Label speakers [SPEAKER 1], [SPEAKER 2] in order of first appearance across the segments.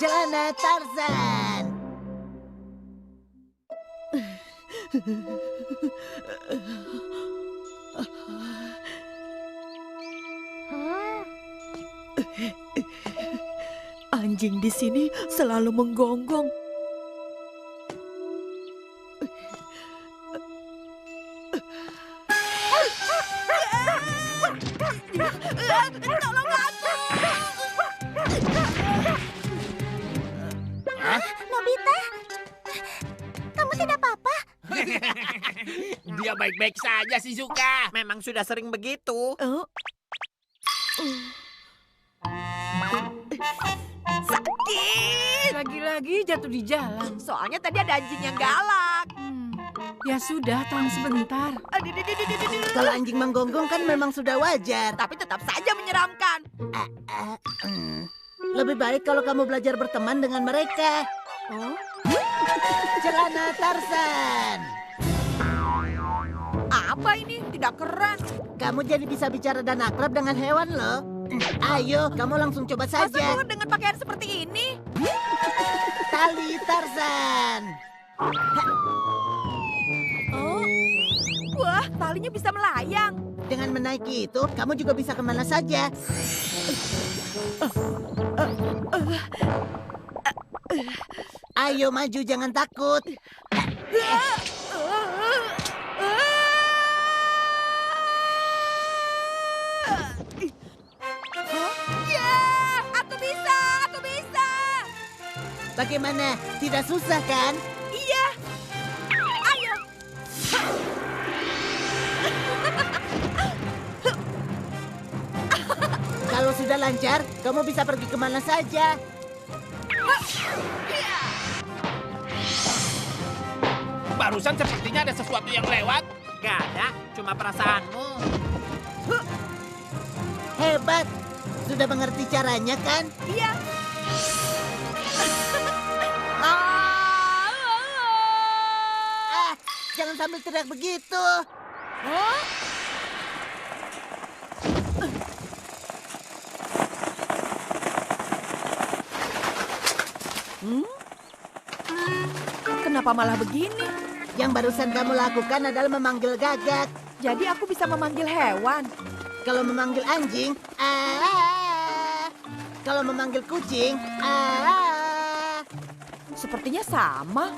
[SPEAKER 1] Celana Tarzan.
[SPEAKER 2] Anjing di sini selalu menggonggong. Tolong aku!
[SPEAKER 3] Nobita, kamu tidak apa-apa?
[SPEAKER 4] Dia baik-baik saja, Shizuka. Memang sudah sering begitu.
[SPEAKER 2] Oh. Sakit!
[SPEAKER 5] Lagi-lagi jatuh di jalan.
[SPEAKER 2] Soalnya tadi ada anjing yang galak.
[SPEAKER 5] Ya sudah, tahan sebentar.
[SPEAKER 1] Kalau anjing menggonggong kan memang sudah wajar.
[SPEAKER 2] Tapi tetap saja menyeramkan.
[SPEAKER 1] Lebih baik kalau kamu belajar berteman dengan mereka.
[SPEAKER 2] Oh?
[SPEAKER 1] Celana Tarzan.
[SPEAKER 2] Apa ini? Tidak keren.
[SPEAKER 1] Kamu jadi bisa bicara dan akrab dengan hewan loh. Ayo, kamu langsung coba
[SPEAKER 2] Masa
[SPEAKER 1] saja.
[SPEAKER 2] keluar dengan pakaian seperti ini?
[SPEAKER 1] Tali Tarzan.
[SPEAKER 2] Oh? Wah, talinya bisa melayang.
[SPEAKER 1] Dengan menaiki itu, kamu juga bisa kemana saja. Ayo maju, jangan takut.
[SPEAKER 2] Ya, aku bisa, aku bisa.
[SPEAKER 1] Bagaimana? Tidak susah kan?
[SPEAKER 2] Iya. Ayo.
[SPEAKER 1] Kalau sudah lancar, kamu bisa pergi kemana saja.
[SPEAKER 4] Barusan sepertinya ada sesuatu yang lewat. Gak ada, cuma perasaanmu.
[SPEAKER 1] Hebat. Sudah mengerti caranya kan?
[SPEAKER 2] Iya.
[SPEAKER 1] Ah, jangan sambil teriak begitu.
[SPEAKER 2] Kenapa malah begini?
[SPEAKER 1] Yang barusan kamu lakukan adalah memanggil gagak.
[SPEAKER 2] Jadi aku bisa memanggil hewan.
[SPEAKER 1] Kalau memanggil anjing, kalau memanggil kucing,
[SPEAKER 2] Sepertinya sama.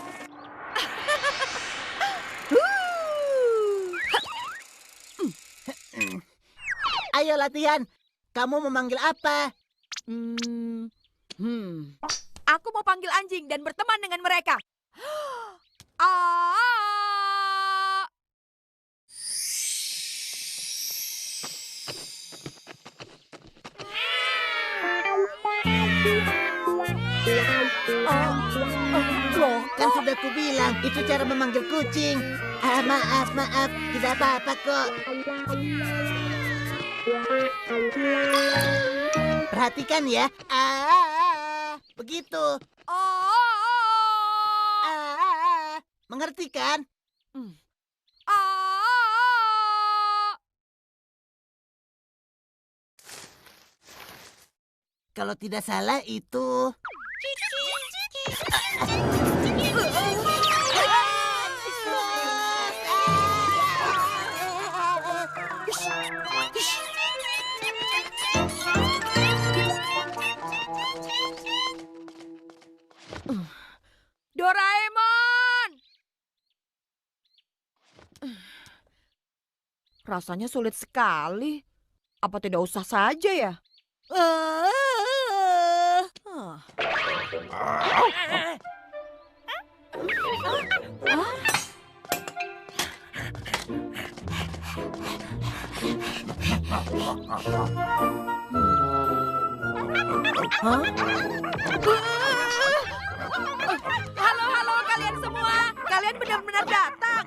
[SPEAKER 1] Ayo latihan. Kamu memanggil apa?
[SPEAKER 2] Aku mau panggil anjing dan berteman dengan mereka. Ah!
[SPEAKER 1] Loh, kan sudah kubilang, itu cara memanggil kucing. Maaf, tidak apa-apa kok. Perhatikan ya. Begitu. Mengerti kan? Kalau tidak salah itu...
[SPEAKER 2] Doraemon! Rasanya sulit sekali. Apa tidak usah saja ya? Halo kalian semua. Kalian benar-benar datang.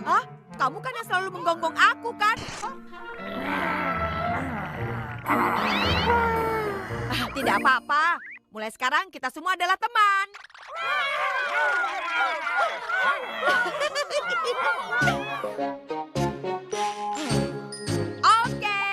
[SPEAKER 2] Hah? Kamu kan yang selalu menggonggong aku kan? Tidak apa-apa. Mulai sekarang kita semua adalah teman. Oke.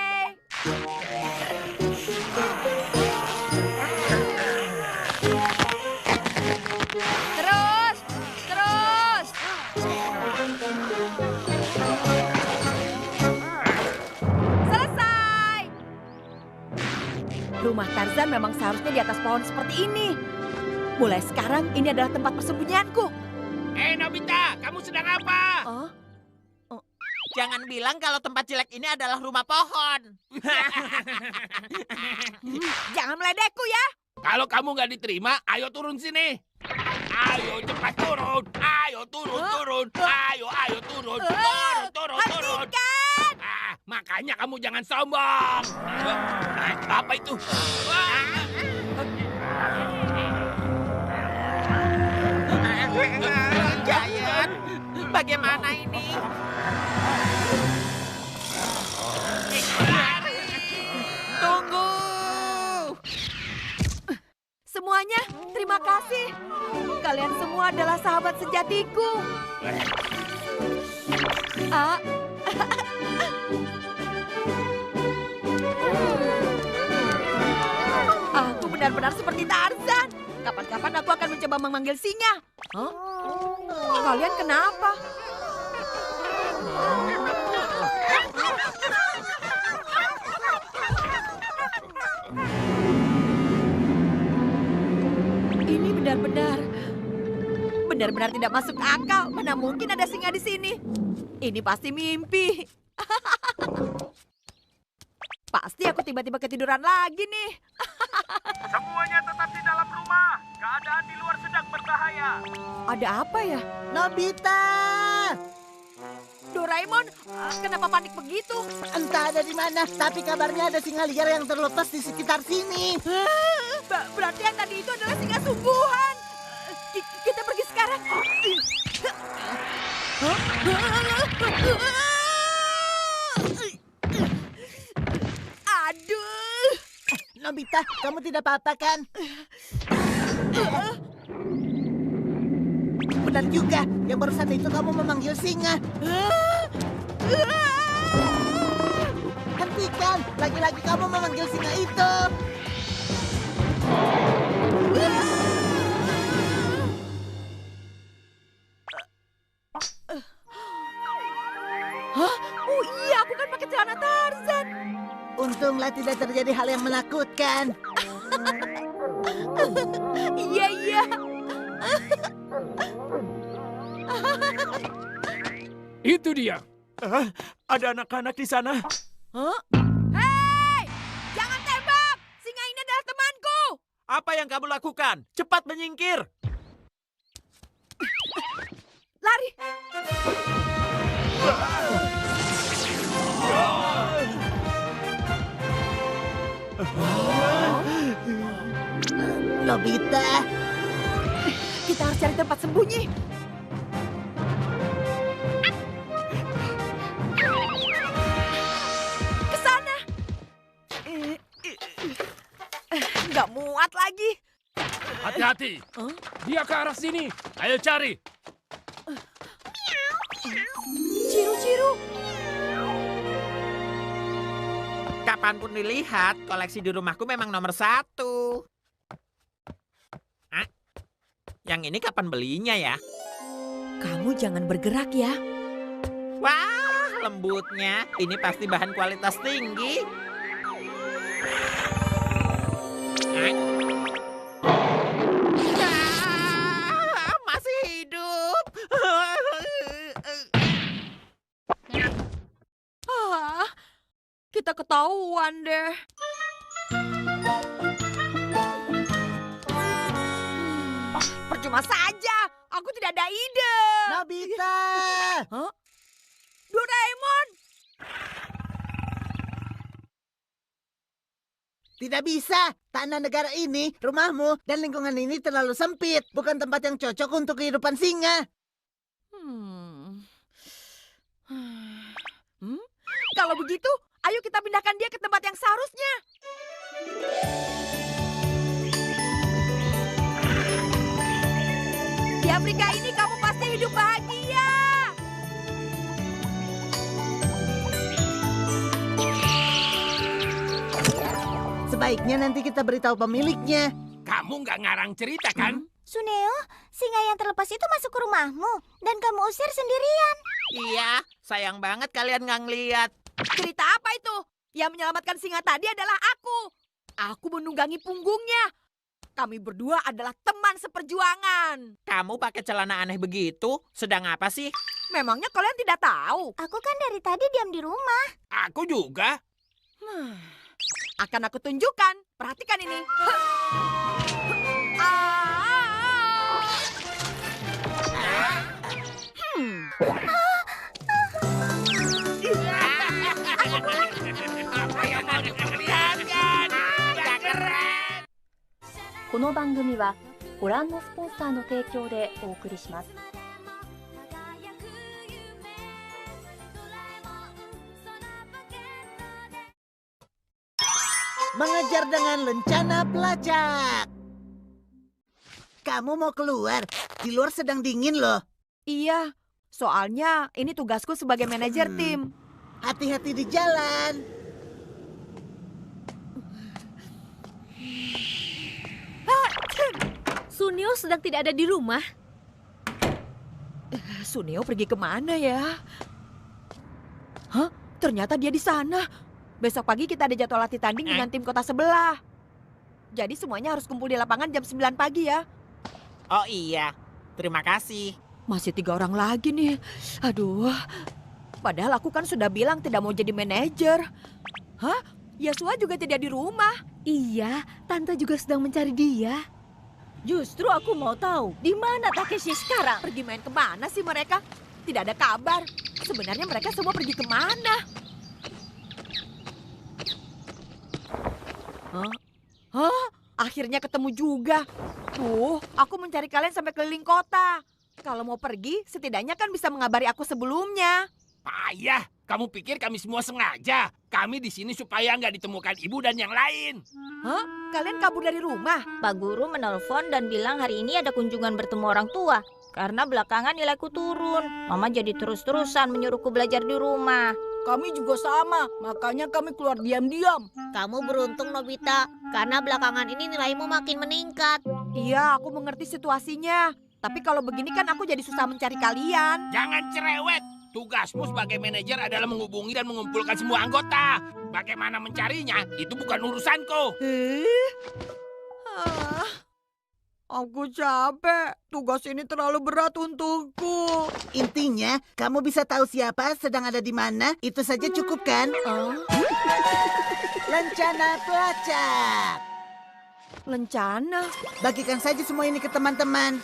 [SPEAKER 2] Tarzan memang seharusnya di atas pohon seperti ini. Mulai sekarang ini adalah tempat persembunyianku.
[SPEAKER 4] Nobita, kamu sedang apa?
[SPEAKER 2] Oh,
[SPEAKER 4] Jangan bilang kalau tempat jelek ini adalah rumah pohon.
[SPEAKER 2] jangan meledekku ya.
[SPEAKER 4] Kalau kamu nggak diterima, ayo turun sini. Ayo cepat turun. Ayo turun. Ayo turun. Turun.
[SPEAKER 2] Hentikan!
[SPEAKER 4] Makanya kamu jangan sombong. Apa itu? Giant, bagaimana ini? Tunggu.
[SPEAKER 2] Semuanya, terima kasih. Kalian semua adalah sahabat sejatiku. Ah. Aku benar-benar seperti Tarzan. Kapan-kapan aku akan mencoba memanggil singa. Hah? Kalian kenapa? Ini benar-benar tidak masuk akal. Mana mungkin ada singa di sini? Ini pasti mimpi. Pasti aku tiba-tiba ketiduran lagi nih.
[SPEAKER 6] Semuanya tetap di dalam rumah. Keadaan di luar sedang berbahaya.
[SPEAKER 2] Ada apa ya?
[SPEAKER 1] Nobita!
[SPEAKER 2] Doraemon, kenapa panik begitu?
[SPEAKER 1] Entah ada di mana, tapi kabarnya ada singa liar yang terlepas di sekitar sini.
[SPEAKER 2] Berarti yang tadi itu adalah singa sungguhan. Kita pergi sekarang. Aduh.
[SPEAKER 1] Nobita, kamu tidak apa-apa kan? Benar juga, yang barusan itu kamu memanggil singa. Hentikan, lagi-lagi kamu memanggil singa itu.
[SPEAKER 2] Hah? Oh iya, aku kan pakai celana Tarzan.
[SPEAKER 1] Untunglah tidak terjadi hal yang menakutkan.
[SPEAKER 2] Iya.
[SPEAKER 6] Itu dia. Ada anak-anak di sana.
[SPEAKER 2] Hah? Hei! Jangan tembak! Singa ini adalah temanku!
[SPEAKER 6] Apa yang kamu lakukan? Cepat menyingkir.
[SPEAKER 2] Lari!
[SPEAKER 1] Nobita,
[SPEAKER 2] Kita harus cari tempat sembunyi. Ke sana. Nggak muat lagi.
[SPEAKER 6] Hati-hati.
[SPEAKER 2] Hah?
[SPEAKER 6] Dia ke arah sini. Ayo cari.
[SPEAKER 2] Ciru-ciru.
[SPEAKER 4] Kapanpun dilihat, koleksi di rumahku memang nomor 1. Yang ini kapan belinya ya?
[SPEAKER 2] Kamu jangan bergerak ya.
[SPEAKER 4] Wah, lembutnya. Ini pasti bahan kualitas tinggi. Masih hidup.
[SPEAKER 2] Kita ketahuan deh. Percuma saja. Aku tidak ada ide.
[SPEAKER 1] Nobita.
[SPEAKER 2] Hah? Doraemon.
[SPEAKER 1] Tidak bisa. Tanah negara ini, rumahmu, dan lingkungan ini terlalu sempit. Bukan tempat yang cocok untuk kehidupan singa.
[SPEAKER 2] Kalau begitu, ayo kita pindahkan dia ke tempat yang seharusnya. Di Afrika ini kamu pasti hidup bahagia.
[SPEAKER 1] Sebaiknya nanti kita beritahu pemiliknya.
[SPEAKER 6] Kamu nggak ngarang cerita kan?
[SPEAKER 3] Suneo, singa yang terlepas itu masuk ke rumahmu dan kamu usir sendirian.
[SPEAKER 4] Iya, sayang banget kalian nggak ngeliat.
[SPEAKER 2] Cerita apa itu? Yang menyelamatkan singa tadi adalah aku. Aku menunggangi punggungnya. Kami berdua adalah teman seperjuangan.
[SPEAKER 7] Kamu pakai celana aneh begitu? Sedang apa sih?
[SPEAKER 2] Memangnya kalian tidak tahu?
[SPEAKER 3] Aku kan dari tadi diam di rumah.
[SPEAKER 4] Aku juga.
[SPEAKER 2] Akan aku tunjukkan. Perhatikan ini.
[SPEAKER 4] Apa yang mau diperlihatkan? Nggak keren.
[SPEAKER 8] この番組はご覧のスポンサーの提供でお送りします。
[SPEAKER 1] Mengejar dengan lencana pelacak. Kamu mau keluar? Di luar sedang dingin loh.
[SPEAKER 2] Iya, soalnya ini tugasku sebagai manajer tim.
[SPEAKER 1] Hati-hati di jalan.
[SPEAKER 3] Sunio sedang tidak ada di rumah.
[SPEAKER 2] Suneo pergi kemana ya? Hah? Ternyata dia di sana. Besok pagi kita ada jadwal latih tanding dengan tim kota sebelah. Jadi semuanya harus kumpul di lapangan jam 9 pagi ya.
[SPEAKER 7] Oh iya, terima kasih.
[SPEAKER 2] Masih 3 orang lagi nih. Aduh. Padahal aku kan sudah bilang tidak mau jadi manajer. Hah? Yasua juga tidak di rumah.
[SPEAKER 3] Iya, Tante juga sedang mencari dia. Justru aku mau tahu, di mana Takeshi sekarang?
[SPEAKER 2] Pergi main kemana sih mereka? Tidak ada kabar. Sebenarnya mereka semua pergi kemana? Hah? Akhirnya ketemu juga. Tuh, aku mencari kalian sampai keliling kota. Kalau mau pergi, setidaknya kan bisa mengabari aku sebelumnya.
[SPEAKER 4] Payah. Kamu pikir kami semua sengaja? Kami di sini supaya nggak ditemukan ibu dan yang lain.
[SPEAKER 2] Hah? Kalian kabur dari rumah?
[SPEAKER 3] Pak Guru menelpon dan bilang hari ini ada kunjungan bertemu orang tua. Karena belakangan nilaiku turun. Mama jadi terus-terusan menyuruhku belajar di rumah.
[SPEAKER 2] Kami juga sama, makanya kami keluar diam-diam.
[SPEAKER 3] Kamu beruntung, Nobita. Karena belakangan ini nilaimu makin meningkat.
[SPEAKER 2] Iya, aku mengerti situasinya. Tapi kalau begini kan aku jadi susah mencari kalian.
[SPEAKER 4] Jangan cerewet. Tugasmu sebagai manajer adalah menghubungi dan mengumpulkan semua anggota. Bagaimana mencarinya, itu bukan urusanku.
[SPEAKER 2] Aku capek. Tugas ini terlalu berat untukku.
[SPEAKER 1] Intinya, kamu bisa tahu siapa sedang ada di mana. Itu saja cukup kan? Lencana pelacak.
[SPEAKER 2] Lencana?
[SPEAKER 1] Bagikan saja semua ini ke teman-teman.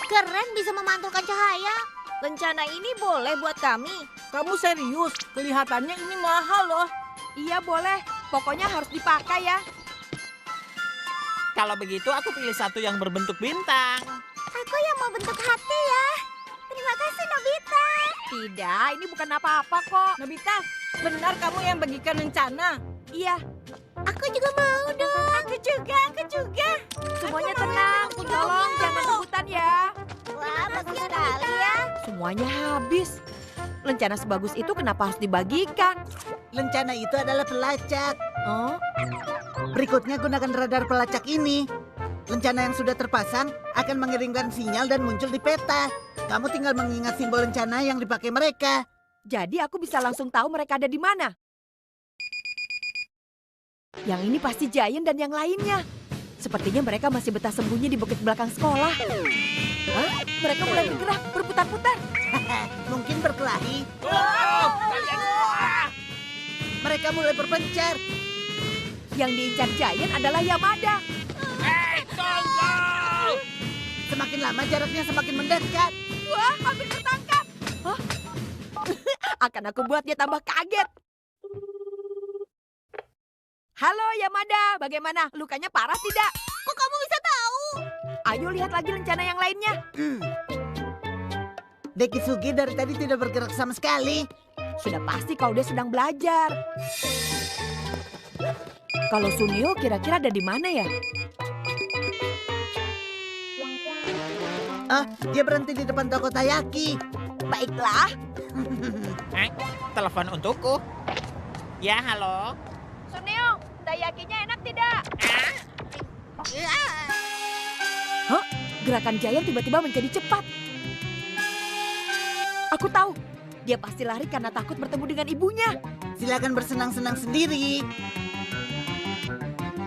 [SPEAKER 3] Keren bisa memantulkan cahaya. Rencana ini boleh buat kami.
[SPEAKER 2] Kamu serius? Kelihatannya ini mahal loh. Iya boleh. Pokoknya harus dipakai ya.
[SPEAKER 7] Kalau begitu aku pilih satu yang berbentuk bintang.
[SPEAKER 3] Aku yang mau bentuk hati ya. Terima kasih, Nobita.
[SPEAKER 2] Tidak, ini bukan apa-apa kok. Nobita, benar kamu yang bagikan rencana? Iya.
[SPEAKER 3] Aku juga mau dong. Aku juga.
[SPEAKER 2] Semuanya tenang. Tolong jangan rebutan ya.
[SPEAKER 3] Wah, bagus sekali ya.
[SPEAKER 2] Semuanya habis. Lencana sebagus itu kenapa harus dibagikan?
[SPEAKER 1] Lencana itu adalah pelacak.
[SPEAKER 2] Oh,
[SPEAKER 1] Berikutnya gunakan radar pelacak ini. Lencana yang sudah terpasang akan mengirimkan sinyal dan muncul di peta. Kamu tinggal mengingat simbol lencana yang dipakai mereka.
[SPEAKER 2] jadi aku bisa langsung tahu mereka ada di mana. Yang ini pasti Giant dan yang lainnya. Sepertinya mereka masih betah sembunyi di bukit belakang sekolah. Hah? Mereka mulai bergerak, berputar-putar.
[SPEAKER 1] Mungkin berkelahi.
[SPEAKER 4] Oh, kalian semua.
[SPEAKER 1] Mereka mulai berpencar.
[SPEAKER 2] Yang diincar Giant adalah Yamada.
[SPEAKER 4] Hei, tunggu!
[SPEAKER 1] Semakin lama jaraknya semakin mendekat.
[SPEAKER 2] Wah, hampir tertangkap. Hah? Akan aku buat dia tambah kaget. Halo Yamada, bagaimana? Lukanya parah tidak?
[SPEAKER 3] Kok kamu bisa tahu?
[SPEAKER 2] Ayo lihat lagi lencana yang lainnya.
[SPEAKER 1] Dekisugi dari tadi tidak bergerak sama sekali.
[SPEAKER 2] Sudah pasti kalau dia sedang belajar. Kalau Sunio kira-kira ada di mana ya?
[SPEAKER 1] Dia berhenti di depan toko Tayaki.
[SPEAKER 2] Baiklah.
[SPEAKER 7] Telepon untukku. Ya, halo.
[SPEAKER 2] Sunio, Tayakinya enak tidak? Hah? Gerakan Giant tiba-tiba menjadi cepat. Aku tahu. Dia pasti lari karena takut bertemu dengan ibunya.
[SPEAKER 1] Silakan bersenang-senang sendiri.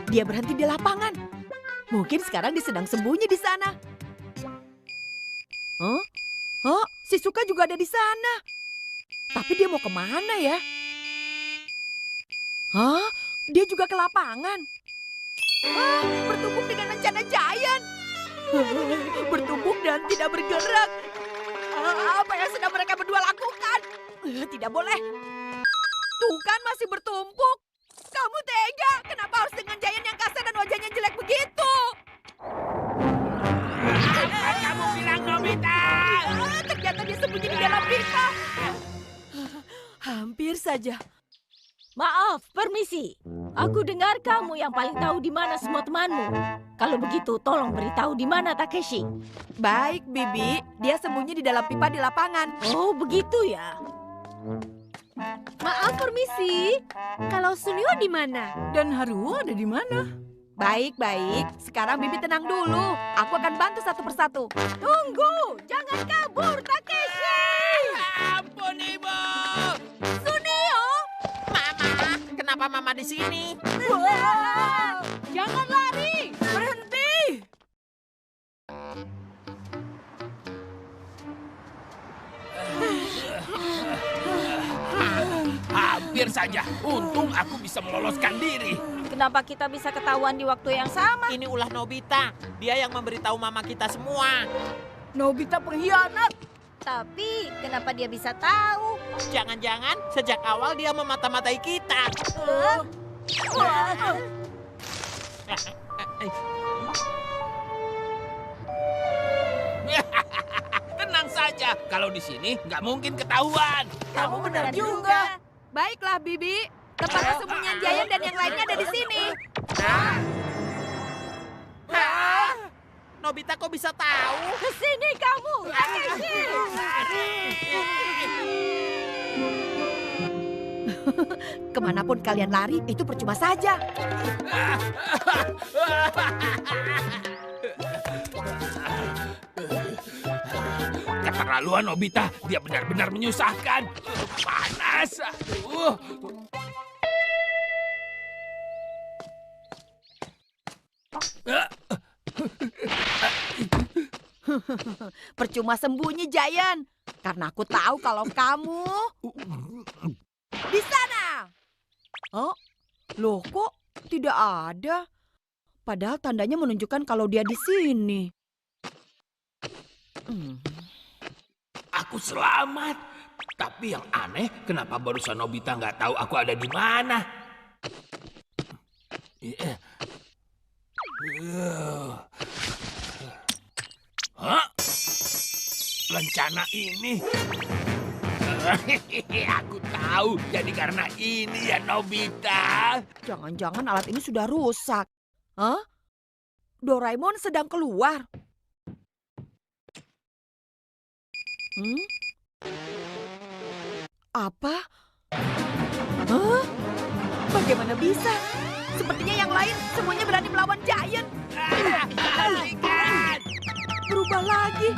[SPEAKER 2] Dia berhenti di lapangan. Mungkin sekarang dia sedang sembunyi di sana. Hah? Hah? Shizuka juga ada di sana. Tapi dia mau kemana ya? Hah? Dia juga ke lapangan. Ah, bertumbuk dengan lencana giant. Bertumbuk dan tidak bergerak. Apa yang sedang mereka berdua lakukan? Tidak boleh. Tuh kan masih bertumpuk. Kamu tega. Kenapa harus dengan giant yang kasar dan wajahnya jelek begitu?
[SPEAKER 4] Kamu bilang Nobita!
[SPEAKER 2] Ternyata dia sembunyi di dalam pita. Hampir saja.
[SPEAKER 3] Maaf, permisi. Aku dengar kamu yang paling tahu di mana semua temanmu. Kalau begitu, tolong beritahu di mana Takeshi.
[SPEAKER 2] Baik, Bibi. Dia sembunyi di dalam pipa di lapangan.
[SPEAKER 3] Oh, begitu ya.
[SPEAKER 9] Maaf, permisi. Kalau Sunio di mana?
[SPEAKER 5] Dan Haruo ada di mana?
[SPEAKER 2] Baik, baik. Sekarang Bibi tenang dulu. Aku akan bantu satu persatu.
[SPEAKER 9] Tunggu, jangan kabur, Takeshi.
[SPEAKER 4] Ampun, Ibu!
[SPEAKER 9] Sunio,
[SPEAKER 7] Mama, kenapa Mama di sini?
[SPEAKER 9] jangan lari.
[SPEAKER 2] Berhenti!
[SPEAKER 4] Hampir saja. Untung aku bisa meloloskan diri.
[SPEAKER 3] Kenapa kita bisa ketahuan di waktu yang sama?
[SPEAKER 7] Ini ulah Nobita. Dia yang memberitahu Mama kita semua.
[SPEAKER 2] Nobita pengkhianat.
[SPEAKER 3] Tapi kenapa dia bisa tahu?
[SPEAKER 7] Jangan-jangan sejak awal dia memata-matai kita.
[SPEAKER 4] Tenang saja. Kalau di sini nggak mungkin ketahuan.
[SPEAKER 2] Kamu benar juga. Baiklah, Bibi. Tempat persembunyian giant dan yang lainnya ada di sini.
[SPEAKER 7] Nobita kok bisa tahu?
[SPEAKER 9] Kesini kamu, Takeshi.
[SPEAKER 2] Kemanapun kalian lari, itu percuma saja.
[SPEAKER 4] Keterlaluan Nobita. Dia benar-benar menyusahkan. Panas. Aduh.
[SPEAKER 2] Percuma sembunyi, Giant. Karena aku tahu kalau kamu di sana. Oh, loh kok tidak ada? Padahal tandanya menunjukkan kalau dia di sini.
[SPEAKER 4] Aku selamat. Tapi yang aneh, kenapa barusan Nobita nggak tahu aku ada di mana? Hah? Lencana ini? Aku tahu, jadi karena ini ya Nobita.
[SPEAKER 2] Jangan-jangan alat ini sudah rusak. Hah? Doraemon sedang keluar. Apa? Hah? Bagaimana bisa? Sepertinya yang lain semuanya berani melawan Giant.
[SPEAKER 4] Lihat!
[SPEAKER 2] Berubah lagi.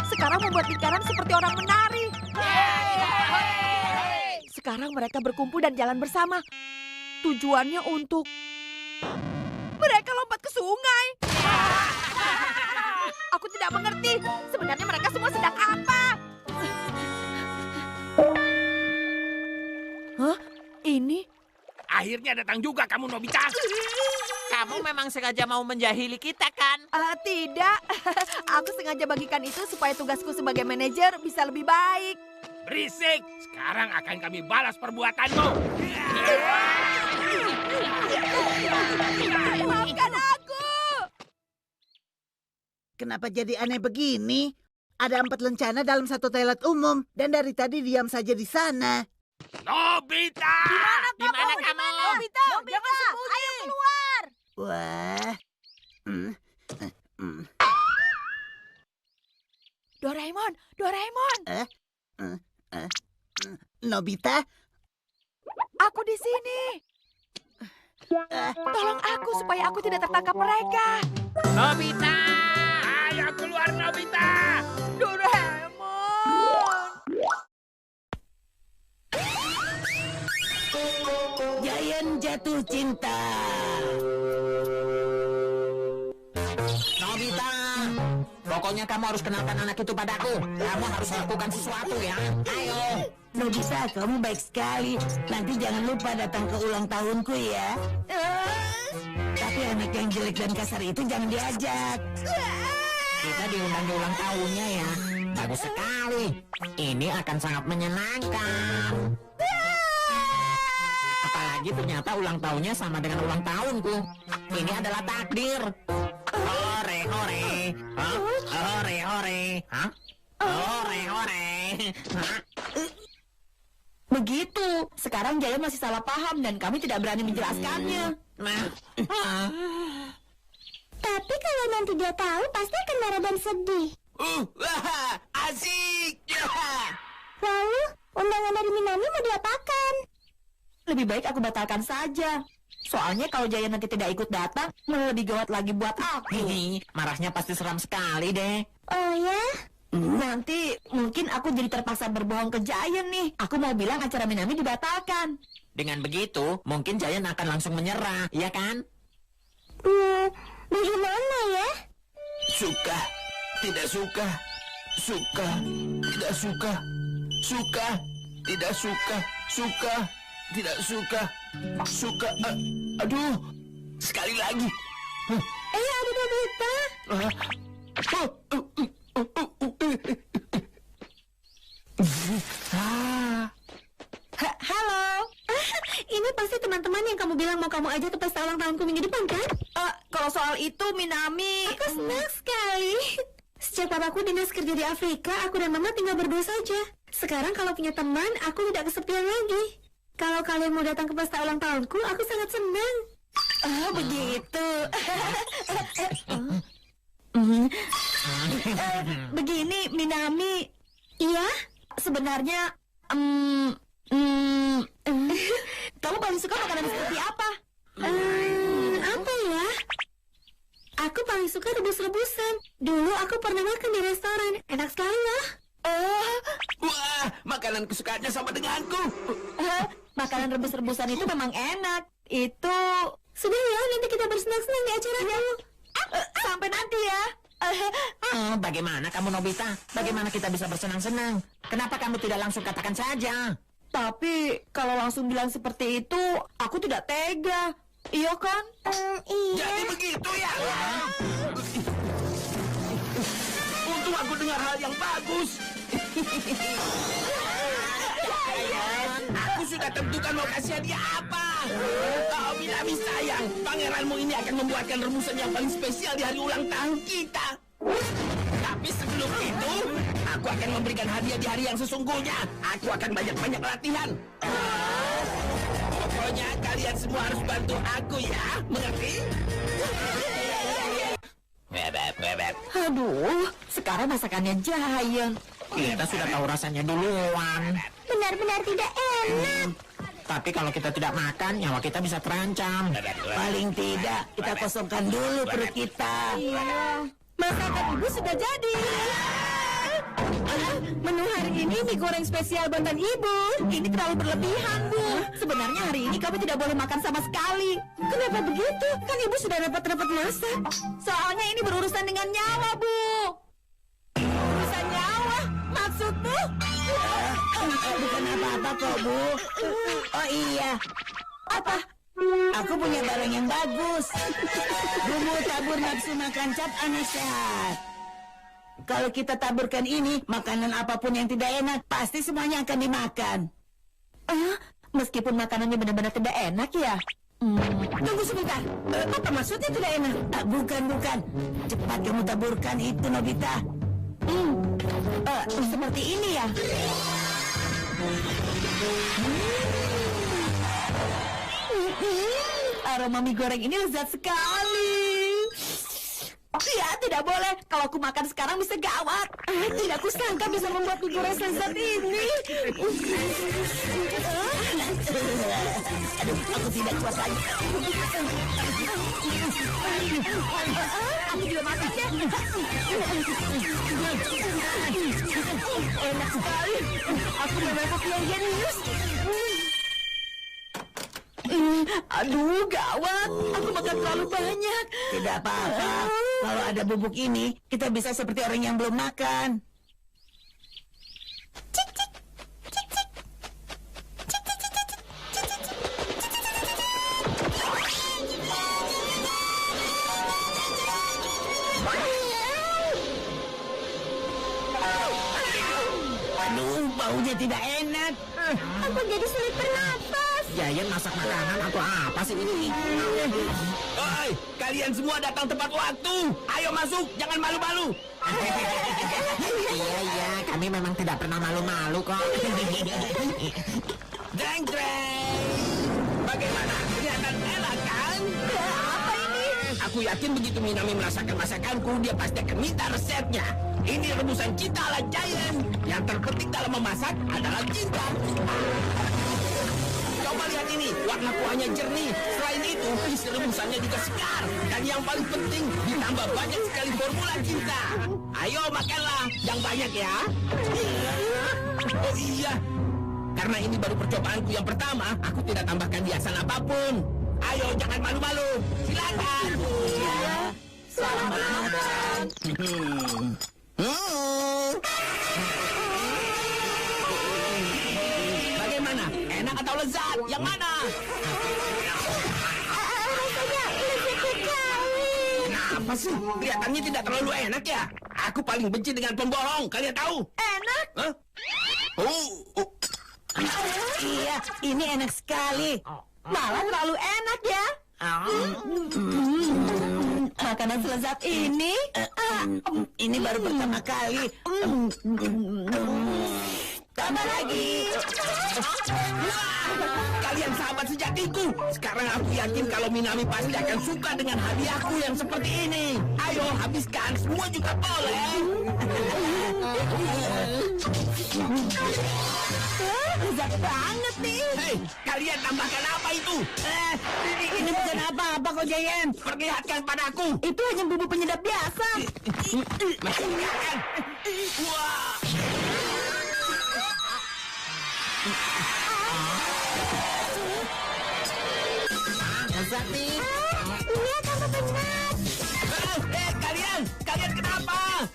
[SPEAKER 2] Sekarang membuat lingkaran seperti orang menari. Sekarang mereka berkumpul dan jalan bersama. Tujuannya untuk mereka lompat ke sungai. Aku tidak mengerti. Sebenarnya mereka semua sedang apa? Hah? Ini?
[SPEAKER 4] Akhirnya datang juga kamu Nobita.
[SPEAKER 7] Kamu memang sengaja mau menjahili kita kan?
[SPEAKER 2] Tidak. Aku sengaja bagikan itu supaya tugasku sebagai manajer bisa lebih baik.
[SPEAKER 4] Berisik. Sekarang akan kami balas perbuatanmu.
[SPEAKER 2] Maafkan aku.
[SPEAKER 1] Kenapa jadi aneh begini? Ada 4 lencana dalam satu toilet umum. Dan dari tadi diam saja di sana.
[SPEAKER 4] Nobita!
[SPEAKER 7] Di mana kamu?
[SPEAKER 2] Nobita, jangan sembunyi. Ayo keluar.
[SPEAKER 1] Wah.
[SPEAKER 2] Doraemon, Doraemon.
[SPEAKER 1] Nobita?
[SPEAKER 2] Aku di sini. Tolong aku supaya aku tidak tertangkap mereka.
[SPEAKER 7] Nobita!
[SPEAKER 4] Ayo keluar Nobita!
[SPEAKER 2] Doraemon.
[SPEAKER 1] jatuh cinta.
[SPEAKER 7] Nobita, pokoknya kamu harus kenalkan anak itu padaku. Kamu harus lakukan sesuatu ya. Ayo.
[SPEAKER 1] Nobita, kamu baik sekali. Nanti jangan lupa datang ke ulang tahunku ya. Tapi anak yang jelek dan kasar itu jangan diajak.
[SPEAKER 7] Kita diundang di ulang tahunnya ya. Bagus sekali. Ini akan sangat menyenangkan. Apalagi ternyata ulang tahunnya sama dengan ulang tahunku. Ini adalah takdir. Hore hore. Hah? Hore hore. Hah? Hore hore. Hah?
[SPEAKER 2] Begitu. Sekarang Jaya masih salah paham dan kami tidak berani menjelaskannya.
[SPEAKER 7] Nah.
[SPEAKER 9] Tapi kalau nanti dia tahu, pasti akan marah dan sedih.
[SPEAKER 7] Asik.
[SPEAKER 9] Lalu, undangan dari Minami mau diapakan?
[SPEAKER 2] Lebih baik aku batalkan saja. Soalnya kalau Jaya nanti tidak ikut datang, malah lebih gawat lagi buat aku.
[SPEAKER 7] Hihi, marahnya pasti seram sekali deh.
[SPEAKER 9] Oh ya?
[SPEAKER 2] Nanti mungkin aku jadi terpaksa berbohong ke Giant nih. Aku mau bilang acara Minami dibatalkan.
[SPEAKER 7] Dengan begitu, mungkin Giant akan langsung menyerah, ya kan?
[SPEAKER 9] Bagaimana ya?
[SPEAKER 4] Suka, tidak suka, suka, tidak suka, suka, tidak suka, suka, tidak suka, suka. Aduh, sekali lagi.
[SPEAKER 9] Ada Nobita.
[SPEAKER 2] Halo.
[SPEAKER 9] Ini pasti teman-teman yang kamu bilang mau kamu ajak ke pesta ulang tahunku minggu depan, kan?
[SPEAKER 2] Kalau soal itu Minami.
[SPEAKER 9] Aku senang sekali. Sejak papaku dinas kerja di Afrika, aku dan mama tinggal berdua saja. Sekarang kalau punya teman, aku tidak kesepian lagi. Kalau kalian mau datang ke pesta ulang tahunku, aku sangat senang.
[SPEAKER 2] Begitu. Begini Minami.
[SPEAKER 9] Iya?
[SPEAKER 2] Sebenarnya kamu paling suka makanan seperti apa?
[SPEAKER 9] Apa ya? Aku paling suka rebus-rebusan. Dulu aku pernah makan di restoran. Enak sekali lah.
[SPEAKER 4] Wah, makanan kesukaannya sama denganku.
[SPEAKER 2] Makanan rebus-rebusan itu memang enak. Itu
[SPEAKER 9] Sudah ya, nanti kita bersenang-senang di acara aku.
[SPEAKER 2] sampai nanti ya.
[SPEAKER 7] Bagaimana kamu Nobita? Bagaimana kita bisa bersenang-senang? Kenapa kamu tidak langsung katakan saja?
[SPEAKER 2] Tapi kalau langsung bilang seperti itu, aku tidak tega. Iya kan?
[SPEAKER 9] Iya.
[SPEAKER 4] Jadi begitu ya. Untung aku dengar hal yang bagus. Aku sudah tentukan mau kasih hadiah apa. Oh, Minami sayang, pangeranmu ini akan membuatkan remusan yang paling spesial di hari ulang tahun kita. Tapi sebelum itu, aku akan memberikan hadiah di hari yang sesungguhnya. Aku akan banyak-banyak latihan. Pokoknya kalian semua harus bantu aku ya, mengerti?
[SPEAKER 2] Aduh, sekarang masakannya Giant.
[SPEAKER 7] Kita sudah tahu rasanya duluan.
[SPEAKER 9] Benar-benar tidak enak.
[SPEAKER 7] Tapi kalau kita tidak makan, nyawa kita bisa terancam.
[SPEAKER 1] Paling tidak, kita kosongkan dulu perut kita.
[SPEAKER 2] Masakan ibu sudah jadi. Menu hari ini mie goreng spesial buatan ibu. Ini terlalu berlebihan, Bu. Sebenarnya hari ini kami tidak boleh makan sama sekali. Kenapa begitu? Kan ibu sudah dapat masak. Soalnya ini berurusan dengan nyawa, Bu. Urusan nyawa? Maksudmu?
[SPEAKER 1] Bukan apa-apa kok, Bu. Oh iya,
[SPEAKER 2] Apa?
[SPEAKER 1] aku punya barang yang bagus. Bumbu tabur nafsu makan cap aneh sehat. Kalau kita taburkan ini, makanan apapun yang tidak enak, pasti semuanya akan dimakan.
[SPEAKER 2] Meskipun makanannya benar-benar tidak enak ya?
[SPEAKER 1] Tunggu sebentar. Apa maksudnya tidak enak? Bukan. Cepat kamu taburkan itu, Nobita.
[SPEAKER 2] Seperti ini ya? Aroma mie goreng ini lezat sekali. Ya, tidak boleh. Kalau aku makan sekarang bisa gawat. Tidak kusangka bisa membuat mie goreng lezat ini.
[SPEAKER 1] Aduh, aku tidak kuat lagi.
[SPEAKER 2] Aku juga makan ya. Enak sekali. Aku memang kopi yang jenius. Aduh, gawat. Aku makan terlalu banyak.
[SPEAKER 1] Tidak apa-apa. Kalau ada bubuk ini, kita bisa seperti orang yang belum makan. Aduh, baunya tidak enak.
[SPEAKER 9] Aku jadi sulit bernapas.
[SPEAKER 7] Giant masak makanan atau apa sih ini?
[SPEAKER 4] Oi, kalian semua datang tepat waktu. Ayo masuk, jangan malu-malu.
[SPEAKER 7] Iya, kami memang tidak pernah malu-malu kok.
[SPEAKER 4] Dreng. Bagaimana? Kelihatan enak kan?
[SPEAKER 2] Apa ini?
[SPEAKER 4] Aku yakin begitu Minami merasakan masakanku, dia pasti akan minta resepnya. Ini rebusan cinta ala Giant. Yang terpenting dalam memasak adalah cinta. Coba lihat ini, warna kuahnya jernih. Selain itu, isi rebusannya juga segar. Dan yang paling penting, ditambah banyak sekali formula cinta. Ayo makanlah, yang banyak ya. Oh iya, karena ini baru percobaanku yang pertama, aku tidak tambahkan hiasan apapun. Ayo, jangan malu-malu. Silakan.
[SPEAKER 1] Selamat makan.
[SPEAKER 4] Bagaimana? Enak atau lezat? Yang mana?
[SPEAKER 9] Rasanya lezat sekali.
[SPEAKER 4] Kenapa sih? Kelihatannya tidak terlalu enak ya? Aku paling benci dengan pembohong. Kalian tahu?
[SPEAKER 2] Enak.
[SPEAKER 4] Hah? Oh.
[SPEAKER 1] Iya, ini enak sekali.
[SPEAKER 2] Malah terlalu enak ya. Makanan selezat ini.
[SPEAKER 1] Ini baru pertama kali. Tambah lagi.
[SPEAKER 4] Kalian sahabat sejatiku. Sekarang aku yakin kalau Minami pasti akan suka dengan hadiahku yang seperti ini. Ayo habiskan, semua juga boleh.
[SPEAKER 2] Lezat banget nih.
[SPEAKER 4] Hei, kalian tambahkan apa itu?
[SPEAKER 1] Ini bukan apa-apa kok, Giant.
[SPEAKER 4] Perlihatkan padaku.
[SPEAKER 2] Itu hanya bumbu penyedap biasa.
[SPEAKER 4] Masih makan. Wah.
[SPEAKER 7] Lezat nih.
[SPEAKER 9] Lihat apa benar.
[SPEAKER 4] Kalian kenapa?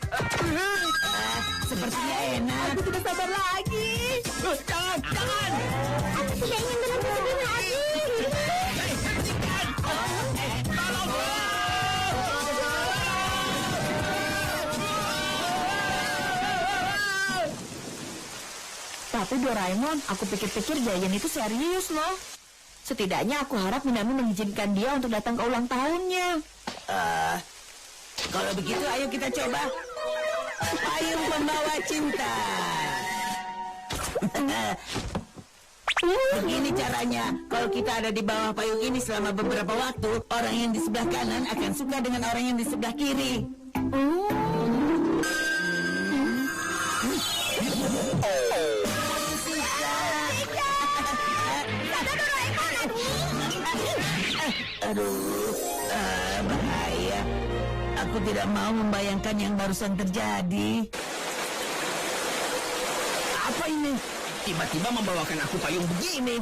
[SPEAKER 1] Sepertinya enak.
[SPEAKER 2] Aku tidak sabar lagi.
[SPEAKER 4] Jangan.
[SPEAKER 9] Aku tidak ingin berhenti sedih lagi.
[SPEAKER 4] Hei, hentikan. Tolong.
[SPEAKER 2] Tapi Doraemon, aku pikir-pikir Giant itu serius loh. Setidaknya aku harap Minami mengizinkan dia untuk datang ke ulang tahunnya.
[SPEAKER 1] Kalau begitu, ayo kita coba. Payung pembawa cinta. Begini caranya, kalau kita ada di bawah payung ini selama beberapa waktu, orang yang di sebelah kanan akan suka dengan orang yang di sebelah kiri. Aduh, bahaya. Aku tidak mau membayangkan yang barusan terjadi.
[SPEAKER 4] Apa ini? Tiba-tiba membawakan aku payung begini.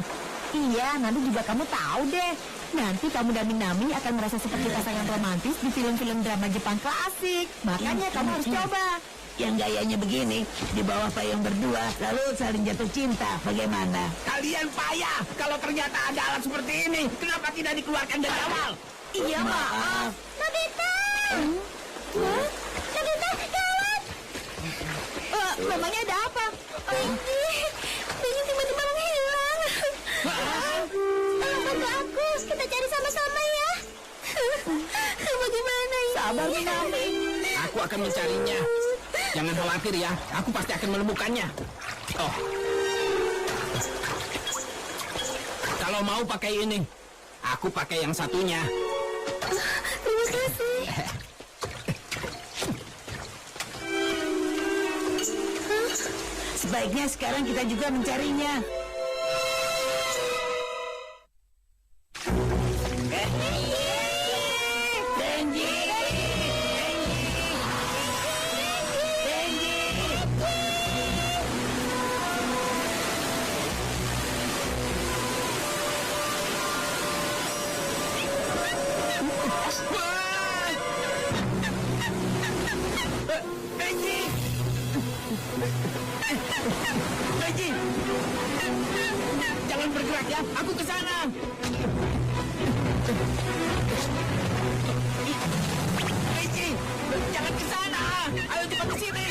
[SPEAKER 2] Iya, nanti juga kamu tahu deh. Nanti kamu dan Minami akan merasa seperti pasangan romantis di film-film drama Jepang klasik. Makanya kamu harus coba.
[SPEAKER 1] Yang gayanya begini, di bawah payung berdua, lalu saling jatuh cinta. Bagaimana?
[SPEAKER 4] Kalian payah. Kalau ternyata ada alat seperti ini, kenapa tidak dikeluarkan dari awal?
[SPEAKER 2] Iya, maaf.
[SPEAKER 9] Nobita. Nobita, gawat.
[SPEAKER 2] Memangnya ada apa?
[SPEAKER 9] Benji tiba-tiba menghilang. Tolong bantu aku. Kita cari sama-sama ya. Bagaimana ini?
[SPEAKER 2] Sabar, Minami.
[SPEAKER 4] Aku akan mencarinya. Jangan khawatir ya, aku pasti akan menemukannya. Oh. Kalau mau pakai ini, aku pakai yang satunya.
[SPEAKER 9] Terima kasih.
[SPEAKER 1] Sebaiknya sekarang kita juga mencarinya. Benji!
[SPEAKER 4] bergerak ya, aku ke sana. Daisy, jangan ke sana. Ayo cepat ke sini.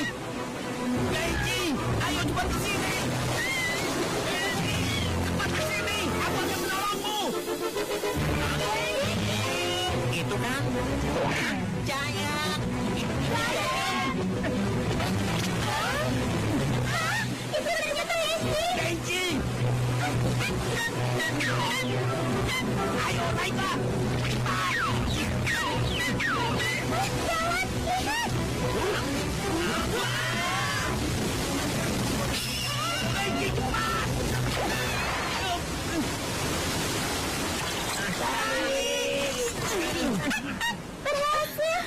[SPEAKER 4] Daisy, ayo cepat ke sini. Daisy, cepat ke sini. Aku akan menolongmu.
[SPEAKER 7] Itu kan Giant.
[SPEAKER 9] Itu ternyata Daisy.
[SPEAKER 4] Daisy. Ayo naiklah.
[SPEAKER 9] Berhasil!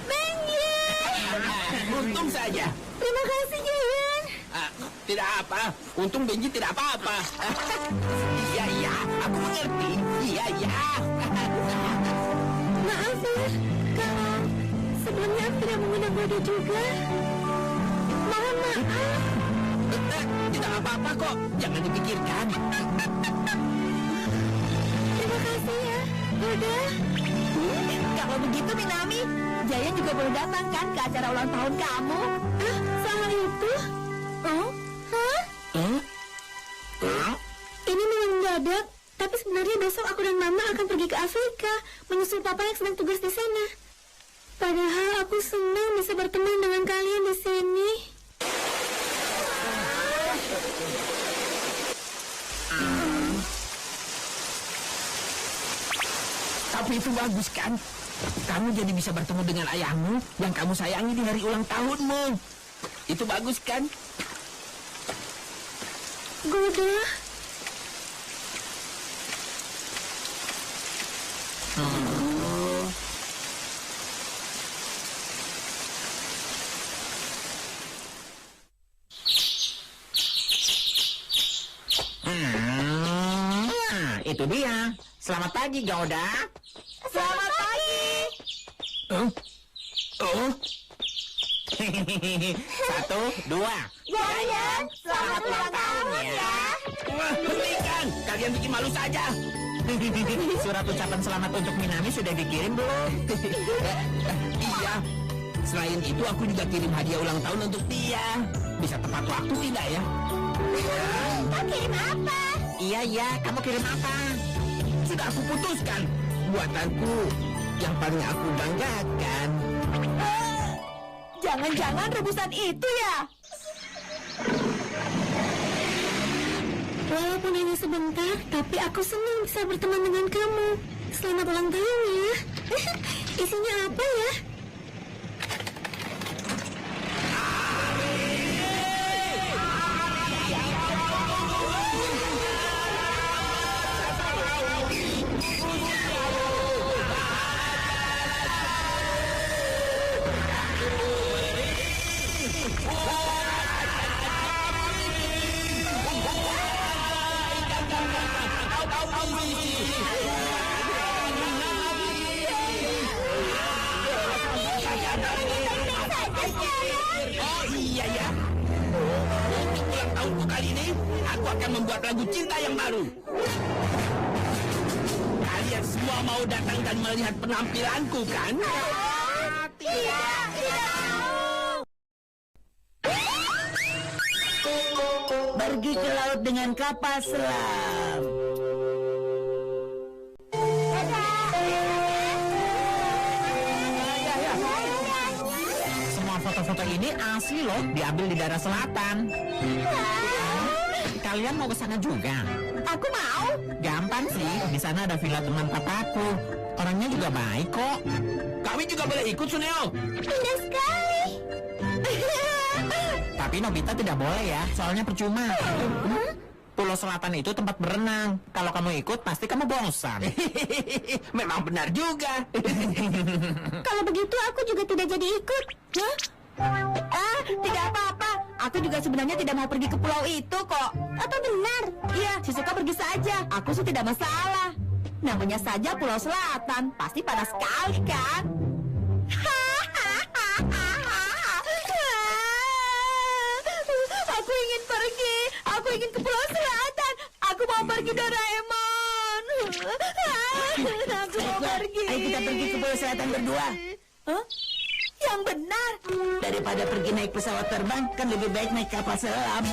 [SPEAKER 9] Benji!
[SPEAKER 4] Untung saja.
[SPEAKER 9] Terima kasih, Giant.
[SPEAKER 4] Tidak apa. Untung Benji tidak apa-apa. Iya, iya. Aku mengerti. Iya, iya.
[SPEAKER 9] Maaf ya, kalau sebelumnya aku tidak mengundang Bodo juga. Mohon maaf.
[SPEAKER 4] Tidak apa-apa kok. Jangan dipikirkan.
[SPEAKER 9] Terima kasih ya, Bodo.
[SPEAKER 2] Kalau begitu Minami, Jaya juga boleh datang kan ke acara ulang tahun kamu?
[SPEAKER 9] Soal itu? Oh? Hah? Ini memang mendadak, tapi sebenarnya besok aku dan Mama akan pergi ke Afrika menyusul Papa yang sedang tugas di sana. Padahal aku senang bisa berteman dengan kalian di sini.
[SPEAKER 4] Tapi itu bagus kan? Kamu jadi bisa bertemu dengan ayahmu yang kamu sayangi di hari ulang tahunmu. Itu bagus kan?
[SPEAKER 9] Bodo.
[SPEAKER 7] Itu dia. Selamat pagi, Gauda.
[SPEAKER 2] Selamat pagi.
[SPEAKER 4] Oh,
[SPEAKER 7] Satu, dua.
[SPEAKER 2] Jaya, selamat ulang tahun ya.
[SPEAKER 4] wah, hentikan! Kalian bikin malu saja.
[SPEAKER 7] Surat ucapan selamat untuk Minami sudah dikirim belum?
[SPEAKER 4] Iya. Selain itu, aku juga kirim hadiah ulang tahun untuk dia. Bisa tepat waktu tidak ya?
[SPEAKER 9] Kau kirim apa?
[SPEAKER 7] Iya, kamu kirim apa?
[SPEAKER 4] Sudah aku putuskan. Buatanku yang paling aku banggakan.
[SPEAKER 2] Jangan-jangan rebusan itu ya?
[SPEAKER 9] Walaupun hanya sebentar, tapi aku senang bisa berteman dengan kamu. Selamat ulang tahun ya. Isinya apa ya?
[SPEAKER 4] Oh iya ya. Untuk ulang tahunku kali ini, aku akan membuat lagu cinta yang baru. Kalian semua mau datang dan melihat penampilanku kan?
[SPEAKER 9] Tidak mau.
[SPEAKER 1] Pergi ke laut dengan kapal selam.
[SPEAKER 7] Semua foto-foto ini asli loh, diambil di daerah selatan. Kalian mau ke sana juga?
[SPEAKER 2] Aku mau.
[SPEAKER 7] Gampang sih, di sana ada villa teman papaku. Orangnya juga baik kok.
[SPEAKER 4] Kami juga boleh ikut, Suneo.
[SPEAKER 9] Indah sekali.
[SPEAKER 7] Tapi Nobita tidak boleh ya, soalnya percuma. Pulau Selatan itu tempat berenang. Kalau kamu ikut, pasti kamu bosan.
[SPEAKER 4] Memang benar juga.
[SPEAKER 9] Kalau begitu aku juga tidak jadi ikut. Hah?
[SPEAKER 2] Tidak apa-apa. Aku juga sebenarnya tidak mau pergi ke pulau itu kok.
[SPEAKER 9] Atau benar?
[SPEAKER 2] Iya, Shizuka pergi saja. Aku sih tidak masalah. Namanya saja Pulau Selatan. Pasti panas sekali kan? Aku ingin pergi. Aku ingin ke Pulau Selatan. Aku mau pergi pergi, Doraemon. Aku mau pergi.
[SPEAKER 1] Ayo kita pergi ke Pulau Selatan berdua.
[SPEAKER 2] Hah? Yang benar.
[SPEAKER 1] Daripada pergi naik pesawat terbang, kan lebih baik naik kapal selam.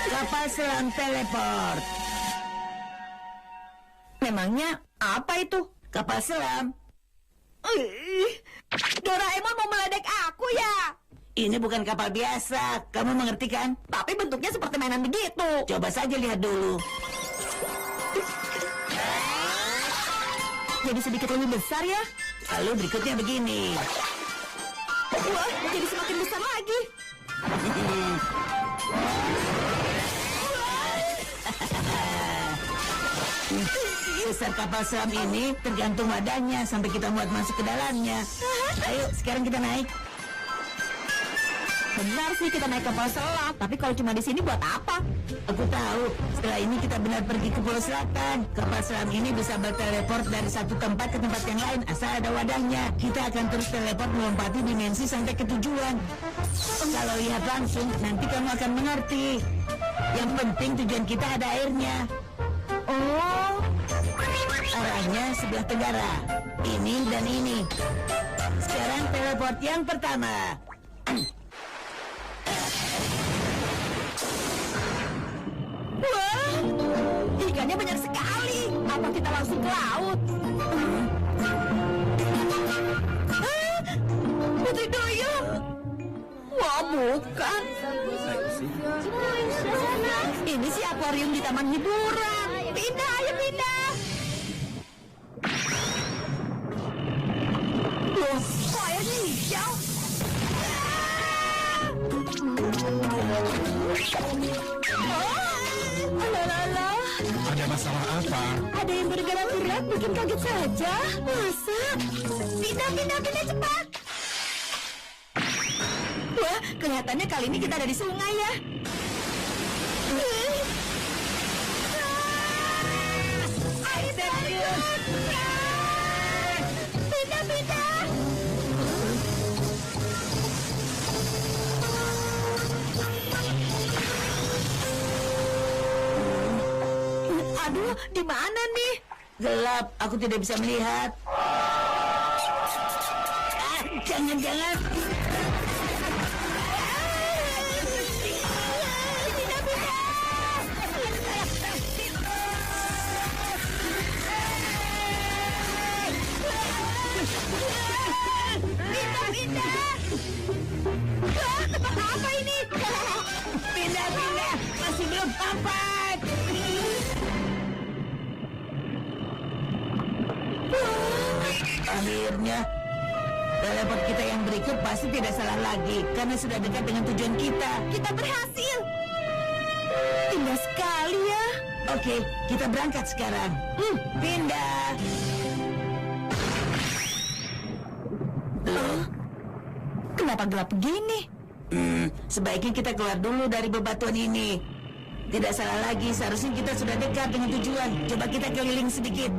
[SPEAKER 1] Kapal selam teleport.
[SPEAKER 2] Memangnya apa itu?
[SPEAKER 1] Kapal selam.
[SPEAKER 2] Doraemon mau meledek aku ya?
[SPEAKER 1] Ini bukan kapal biasa, kamu mengerti kan?
[SPEAKER 2] Tapi bentuknya seperti mainan begitu.
[SPEAKER 1] Coba saja lihat dulu.
[SPEAKER 2] Jadi sedikit lebih besar ya?
[SPEAKER 1] Lalu berikutnya begini.
[SPEAKER 2] Wah, jadi semakin besar lagi.
[SPEAKER 1] Besar kapal selam ini tergantung wadahnya sampai kita muat masuk ke dalamnya. Ayo, sekarang kita naik.
[SPEAKER 2] Benar sih kita naik kapal selam, tapi kalau cuma di sini buat apa?
[SPEAKER 1] Aku tahu, setelah ini kita benar pergi ke Pulau Selatan. Kapal selam ini bisa berteleport dari satu tempat ke tempat yang lain asal ada wadahnya. Kita akan terus teleport melompati dimensi sampai ke tujuan. Kalau lihat langsung, nanti kamu akan mengerti. Yang penting tujuan kita ada airnya.
[SPEAKER 2] Oh,
[SPEAKER 1] Arahnya sebelah tenggara. Ini dan ini. Sekarang teleport yang pertama.
[SPEAKER 2] wah, ikannya banyak sekali. Apa kita langsung ke laut? Putri Duyung? Wah, bukan. Ini sih akuarium di taman hiburan. Pindah, ayo pindah. Loh, kok airnya hijau? Alah.
[SPEAKER 6] Ada masalah apa?
[SPEAKER 2] Ada yang bergerak-gerak bikin kaget saja. Masa? Pindah cepat. Wah, kelihatannya kali ini kita ada di sungai ya. Air terjun. Pindah. Aduh, di mana nih?
[SPEAKER 1] Gelap, aku tidak bisa melihat. Jangan.
[SPEAKER 2] Pindah. Wah, tempat apa ini?
[SPEAKER 1] Pindah, masih belum sampai. Akhirnya, teleport kita yang berikut pasti tidak salah lagi karena sudah dekat dengan tujuan kita.
[SPEAKER 2] Kita berhasil. Indah sekali ya.
[SPEAKER 1] Oke, kita berangkat sekarang. Pindah.
[SPEAKER 2] Kenapa gelap begini?
[SPEAKER 1] Sebaiknya kita keluar dulu dari bebatuan ini. Tidak salah lagi, seharusnya kita sudah dekat dengan tujuan. Coba kita keliling sedikit.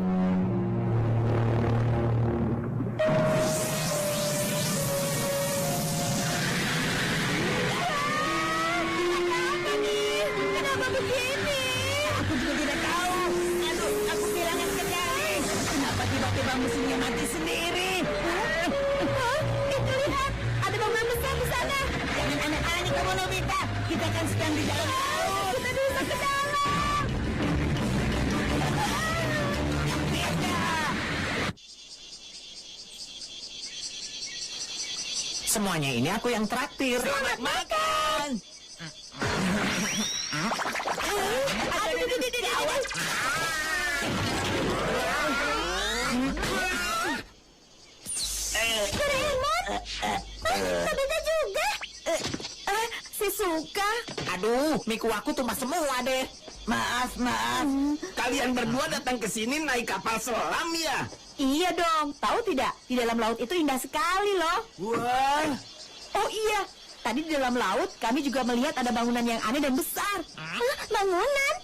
[SPEAKER 2] Kenapa begini?
[SPEAKER 1] Aku juga tidak tahu. Aduh, aku kehilangan kendali. Kenapa tiba-tiba mesinnya mati sendiri?
[SPEAKER 2] Itu lihat, ada bangunan besar di sana.
[SPEAKER 1] Jangan aneh-aneh kamu, Nobita. Kita kan sedang di dalam laut.
[SPEAKER 2] Kita bisa ke dalam.
[SPEAKER 7] Semuanya ini aku yang traktir.
[SPEAKER 1] Selamat makan.
[SPEAKER 2] Nobita juga. Si Suka.
[SPEAKER 7] Aduh, miku aku tumbas semua deh.
[SPEAKER 1] Maaf.
[SPEAKER 4] Kalian berdua datang ke sini naik kapal selam ya?
[SPEAKER 2] Iya dong, tahu tidak? Di dalam laut itu indah sekali loh.
[SPEAKER 4] Wah,
[SPEAKER 2] Oh iya, tadi di dalam laut kami juga melihat ada bangunan yang aneh dan besar. Bangunan?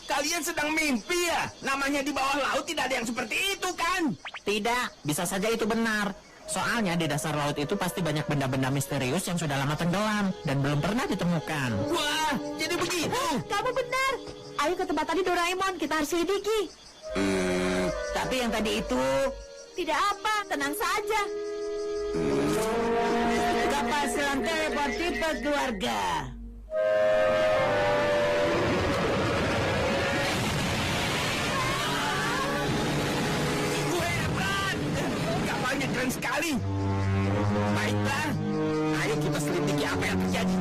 [SPEAKER 4] kalian sedang mimpi ya? Namanya di bawah laut tidak ada yang seperti itu kan?
[SPEAKER 7] Tidak, bisa saja itu benar. Soalnya di dasar laut itu pasti banyak benda-benda misterius yang sudah lama tenggelam dan belum pernah ditemukan.
[SPEAKER 4] Wah, jadi begitu.
[SPEAKER 2] Kamu benar.
[SPEAKER 9] Ayo ke tempat tadi Doraemon, kita harus selidiki.
[SPEAKER 1] Tapi yang tadi itu
[SPEAKER 2] Tidak apa, tenang saja.
[SPEAKER 1] kapal selam teleport tipe keluarga.
[SPEAKER 4] Hebat! Kapalnya keren sekali. Baiklah, ayo kita selidiki apa yang terjadi.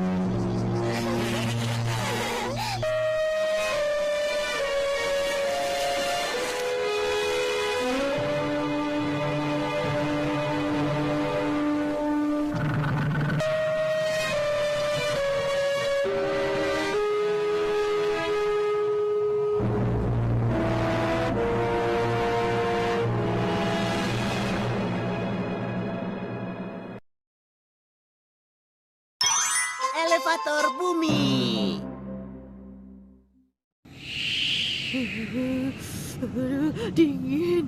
[SPEAKER 1] Elevator bumi.
[SPEAKER 2] Dingin.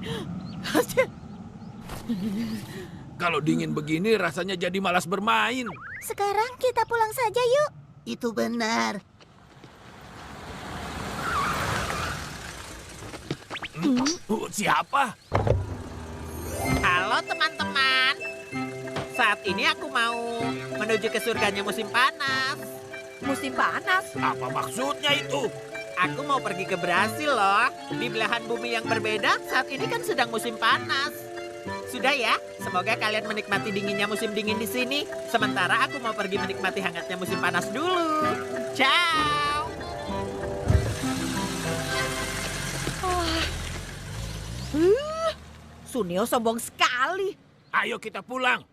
[SPEAKER 6] Kalau dingin begini rasanya jadi malas bermain.
[SPEAKER 9] Sekarang kita pulang saja yuk.
[SPEAKER 1] Itu benar.
[SPEAKER 6] Siapa?
[SPEAKER 7] Halo teman-teman. Saat ini aku mau menuju ke surganya musim panas.
[SPEAKER 2] Musim panas.
[SPEAKER 6] Apa maksudnya itu?
[SPEAKER 7] Aku mau pergi ke Brasil loh. Di belahan bumi yang berbeda, saat ini kan sedang musim panas. Sudah ya, semoga kalian menikmati dinginnya musim dingin di sini. Sementara aku mau pergi menikmati hangatnya musim panas dulu. Ciao.
[SPEAKER 2] Suneo sombong sekali.
[SPEAKER 6] Ayo kita pulang.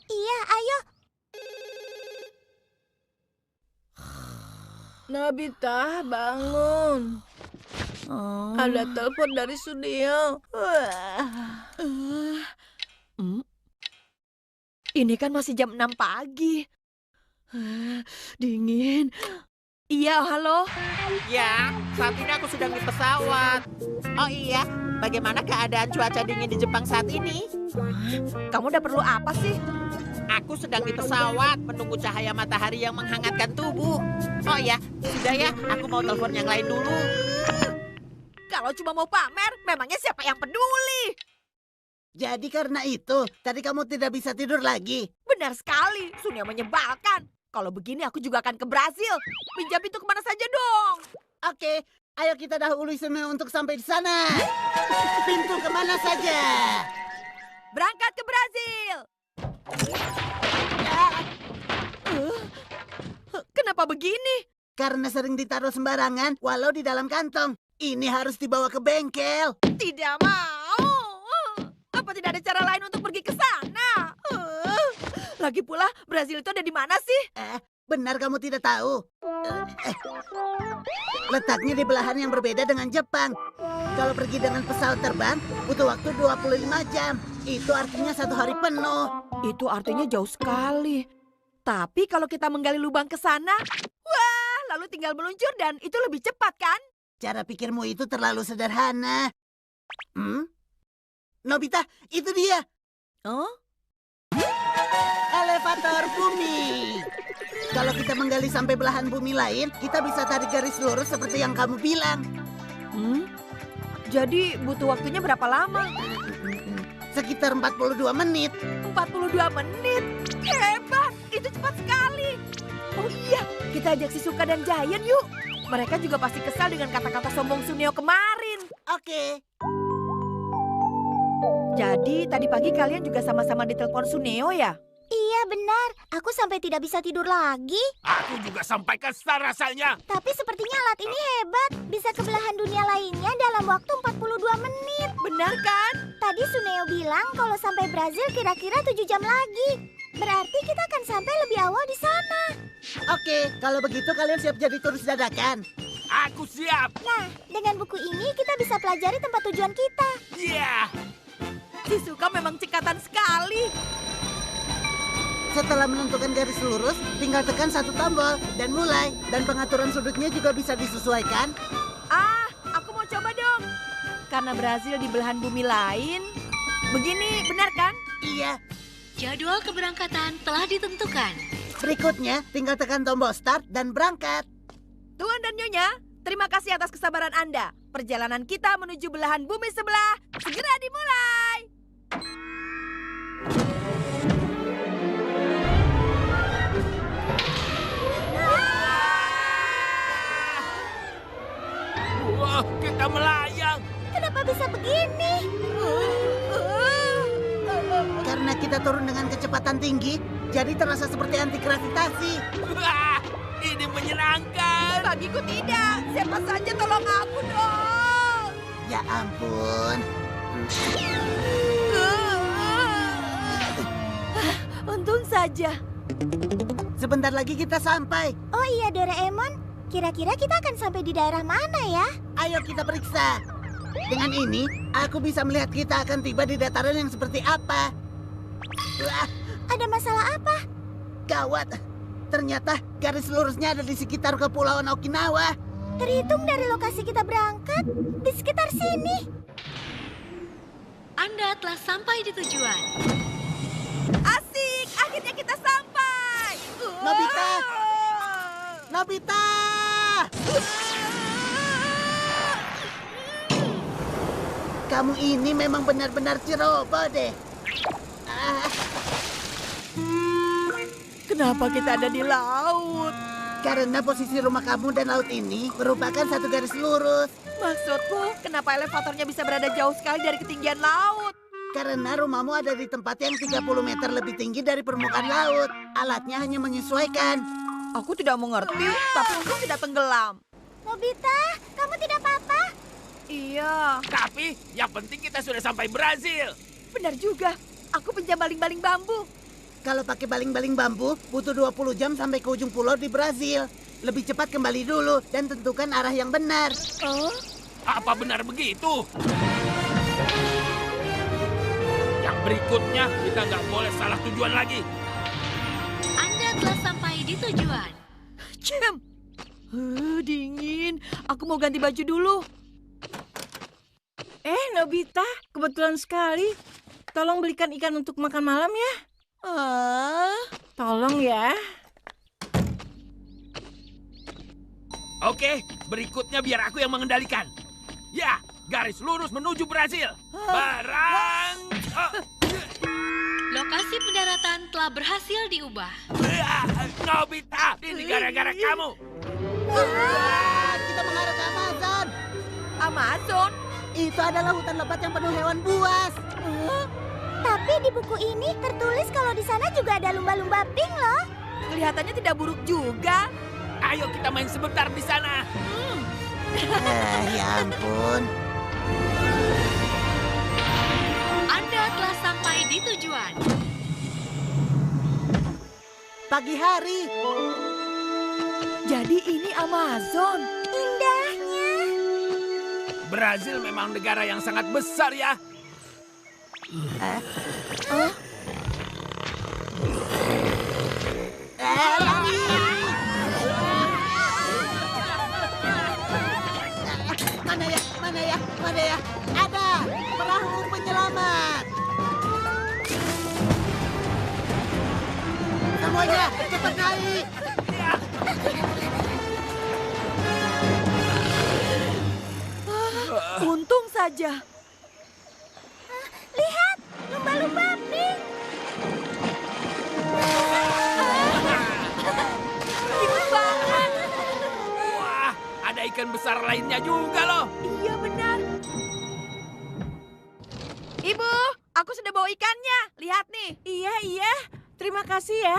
[SPEAKER 9] Iya, ayo.
[SPEAKER 5] Nobita, bangun. Ada telepon dari Suneo.
[SPEAKER 2] Ini kan masih jam 6 pagi. Dingin. Iya, halo.
[SPEAKER 7] Ya, saat ini aku sedang di pesawat. Oh iya, bagaimana keadaan cuaca dingin di Jepang saat ini?
[SPEAKER 2] Kamu udah perlu apa sih?
[SPEAKER 7] Aku sedang di pesawat menunggu cahaya matahari yang menghangatkan tubuh. Oh ya, sudah ya, aku mau telepon yang lain dulu.
[SPEAKER 2] Kalau cuma mau pamer, memangnya siapa yang peduli?
[SPEAKER 1] Jadi karena itu, tadi kamu tidak bisa tidur lagi.
[SPEAKER 2] Benar sekali, Suneo menyebalkan. Kalau begini aku juga akan ke Brasil. Pinjam itu kemana saja dong.
[SPEAKER 1] Oke, ayo kita dahului semua untuk sampai di sana. Pintu kemana saja?
[SPEAKER 2] Berangkat ke Brasil. Kenapa begini?
[SPEAKER 1] Karena sering ditaruh sembarangan, walau di dalam kantong. Ini harus dibawa ke bengkel.
[SPEAKER 2] Tidak mau. Apa tidak ada cara lain untuk pergi ke sana? Lagi pula, Brasil itu ada di mana sih?
[SPEAKER 1] Benar kamu tidak tahu? Letaknya di belahan yang berbeda dengan Jepang. Kalau pergi dengan pesawat terbang, butuh waktu 25 jam. Itu artinya 1 hari penuh.
[SPEAKER 2] Itu artinya jauh sekali. Tapi kalau kita menggali lubang ke sana, wah, lalu tinggal meluncur dan itu lebih cepat kan?
[SPEAKER 1] Cara pikirmu itu terlalu sederhana. Nobita, itu dia.
[SPEAKER 2] Oh?
[SPEAKER 1] Elevator bumi. Kalau kita menggali sampai belahan bumi lain, kita bisa tarik garis lurus seperti yang kamu bilang.
[SPEAKER 2] Jadi butuh waktunya berapa lama?
[SPEAKER 1] Sekitar 42 menit.
[SPEAKER 2] 42 menit? Hebat, itu cepat sekali. Oh iya, kita ajak Shizuka dan Giant yuk. Mereka juga pasti kesal dengan kata-kata sombong Suneo kemarin.
[SPEAKER 1] Oke.
[SPEAKER 2] Jadi tadi pagi kalian juga sama-sama ditelepon Suneo ya?
[SPEAKER 9] Iya benar, aku sampai tidak bisa tidur lagi.
[SPEAKER 6] Aku juga sampai kesal rasanya.
[SPEAKER 9] Tapi sepertinya alat ini hebat. Bisa ke belahan dunia lainnya dalam waktu 42 menit.
[SPEAKER 2] Benar kan?
[SPEAKER 9] Tadi Suneo bilang kalau sampai Brasil kira-kira 7 jam lagi. Berarti kita akan sampai lebih awal di sana.
[SPEAKER 1] Oke, kalau begitu kalian siap jadi turis dadakan.
[SPEAKER 6] Aku siap.
[SPEAKER 9] Nah, dengan buku ini kita bisa pelajari tempat tujuan kita.
[SPEAKER 6] Iya.
[SPEAKER 2] Shizuka memang cekatan sekali.
[SPEAKER 1] Setelah menentukan garis lurus, tinggal tekan satu tombol dan mulai. Dan pengaturan sudutnya juga bisa disesuaikan.
[SPEAKER 2] Aku mau coba dong. Karena Brasil di belahan bumi lain. Begini, benar kan?
[SPEAKER 1] Iya.
[SPEAKER 10] Jadwal keberangkatan telah ditentukan.
[SPEAKER 1] Berikutnya, tinggal tekan tombol start dan berangkat.
[SPEAKER 2] Tuan dan Nyonya, terima kasih atas kesabaran Anda. Perjalanan kita menuju belahan bumi sebelah segera dimulai.
[SPEAKER 4] Wah, kita melayang.
[SPEAKER 3] Kenapa bisa begini?
[SPEAKER 1] Karena kita turun dengan kecepatan tinggi, jadi terasa seperti anti gravitasi.
[SPEAKER 4] Wah, ini menyenangkan.
[SPEAKER 2] Bagiku tidak. Siapa saja tolong aku dong.
[SPEAKER 1] Ya ampun.
[SPEAKER 2] Untung saja.
[SPEAKER 1] Sebentar lagi kita sampai.
[SPEAKER 3] Oh iya Doraemon, kira-kira kita akan sampai di daerah mana ya?
[SPEAKER 1] Ayo kita periksa. Dengan ini, aku bisa melihat kita akan tiba di dataran yang seperti apa. Wah,
[SPEAKER 3] Ada masalah apa?
[SPEAKER 1] gawat. Ternyata garis lurusnya ada di sekitar Kepulauan Okinawa.
[SPEAKER 3] Terhitung dari lokasi kita berangkat, di sekitar sini.
[SPEAKER 10] Anda telah sampai di tujuan.
[SPEAKER 2] Asik, akhirnya kita sampai.
[SPEAKER 1] Nobita! Nobita! Kamu ini memang benar-benar ceroboh deh. Ah,
[SPEAKER 2] Kenapa kita ada di laut?
[SPEAKER 1] karena posisi rumah kamu dan laut ini merupakan satu garis lurus.
[SPEAKER 2] Maksudku, kenapa elevatornya bisa berada jauh sekali dari ketinggian laut?
[SPEAKER 1] Karena rumahmu ada di tempat yang 30 meter lebih tinggi dari permukaan laut. Alatnya hanya menyesuaikan.
[SPEAKER 2] Aku tidak mengerti, tapi untung tidak tenggelam.
[SPEAKER 3] Nobita, kamu tidak apa-apa?
[SPEAKER 2] Iya,
[SPEAKER 4] Tapi yang penting kita sudah sampai Brazil.
[SPEAKER 2] benar juga. Aku pinjam baling-baling bambu.
[SPEAKER 1] Kalau pakai baling-baling bambu, butuh 20 jam sampai ke ujung pulau di Brazil. Lebih cepat kembali dulu dan tentukan arah yang benar.
[SPEAKER 4] Apa benar begitu? Yang berikutnya kita nggak boleh salah tujuan lagi.
[SPEAKER 10] Anda telah sampai di tujuan.
[SPEAKER 2] Cem, dingin. Aku mau ganti baju dulu.
[SPEAKER 5] Nobita, kebetulan sekali. Tolong belikan ikan untuk makan malam ya. Tolong ya.
[SPEAKER 4] Oke, berikutnya biar aku yang mengendalikan. Ya, garis lurus menuju Brazil. Barang.
[SPEAKER 10] Lokasi pendaratan telah berhasil diubah.
[SPEAKER 4] Nobita, ini gara-gara kamu.
[SPEAKER 1] Kita mengarah ke Amazon.
[SPEAKER 2] Amazon?
[SPEAKER 1] Itu adalah hutan lebat yang penuh hewan buas.
[SPEAKER 3] Tapi di buku ini tertulis kalau di sana juga ada lumba-lumba pink loh.
[SPEAKER 2] Kelihatannya tidak buruk juga.
[SPEAKER 4] Ayo kita main sebentar di sana.
[SPEAKER 1] Ya ampun.
[SPEAKER 10] Anda telah sampai di tujuan.
[SPEAKER 1] Pagi hari.
[SPEAKER 2] Jadi ini Amazon.
[SPEAKER 3] Indahnya.
[SPEAKER 4] Brazil memang negara yang sangat besar ya.
[SPEAKER 1] Lari. Mana ya? Mana ya? Mana ya? Ada perahu penyelamat. Semuanya cepat naik.
[SPEAKER 2] Untung saja.
[SPEAKER 3] Lihat, lumba-lumba pink.
[SPEAKER 2] Imut banget.
[SPEAKER 4] Wah, ada ikan besar lainnya juga loh.
[SPEAKER 2] Iya benar. Ibu, aku sudah bawa ikannya. Lihat nih.
[SPEAKER 5] Iya. Terima kasih ya.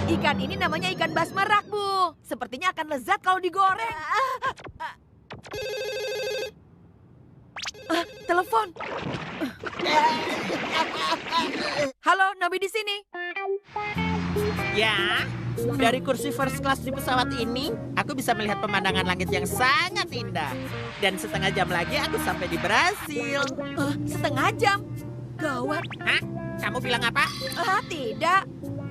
[SPEAKER 2] Ikan ini namanya ikan basmerak, Bu. Sepertinya akan lezat kalau digoreng. Telepon. Halo, Nobi di sini.
[SPEAKER 7] Ya, dari kursi first class di pesawat ini, aku bisa melihat pemandangan langit yang sangat indah. Dan setengah jam lagi aku sampai di Brasil.
[SPEAKER 2] Setengah jam. Gawat.
[SPEAKER 7] Hah? Kamu bilang apa?
[SPEAKER 2] Tidak.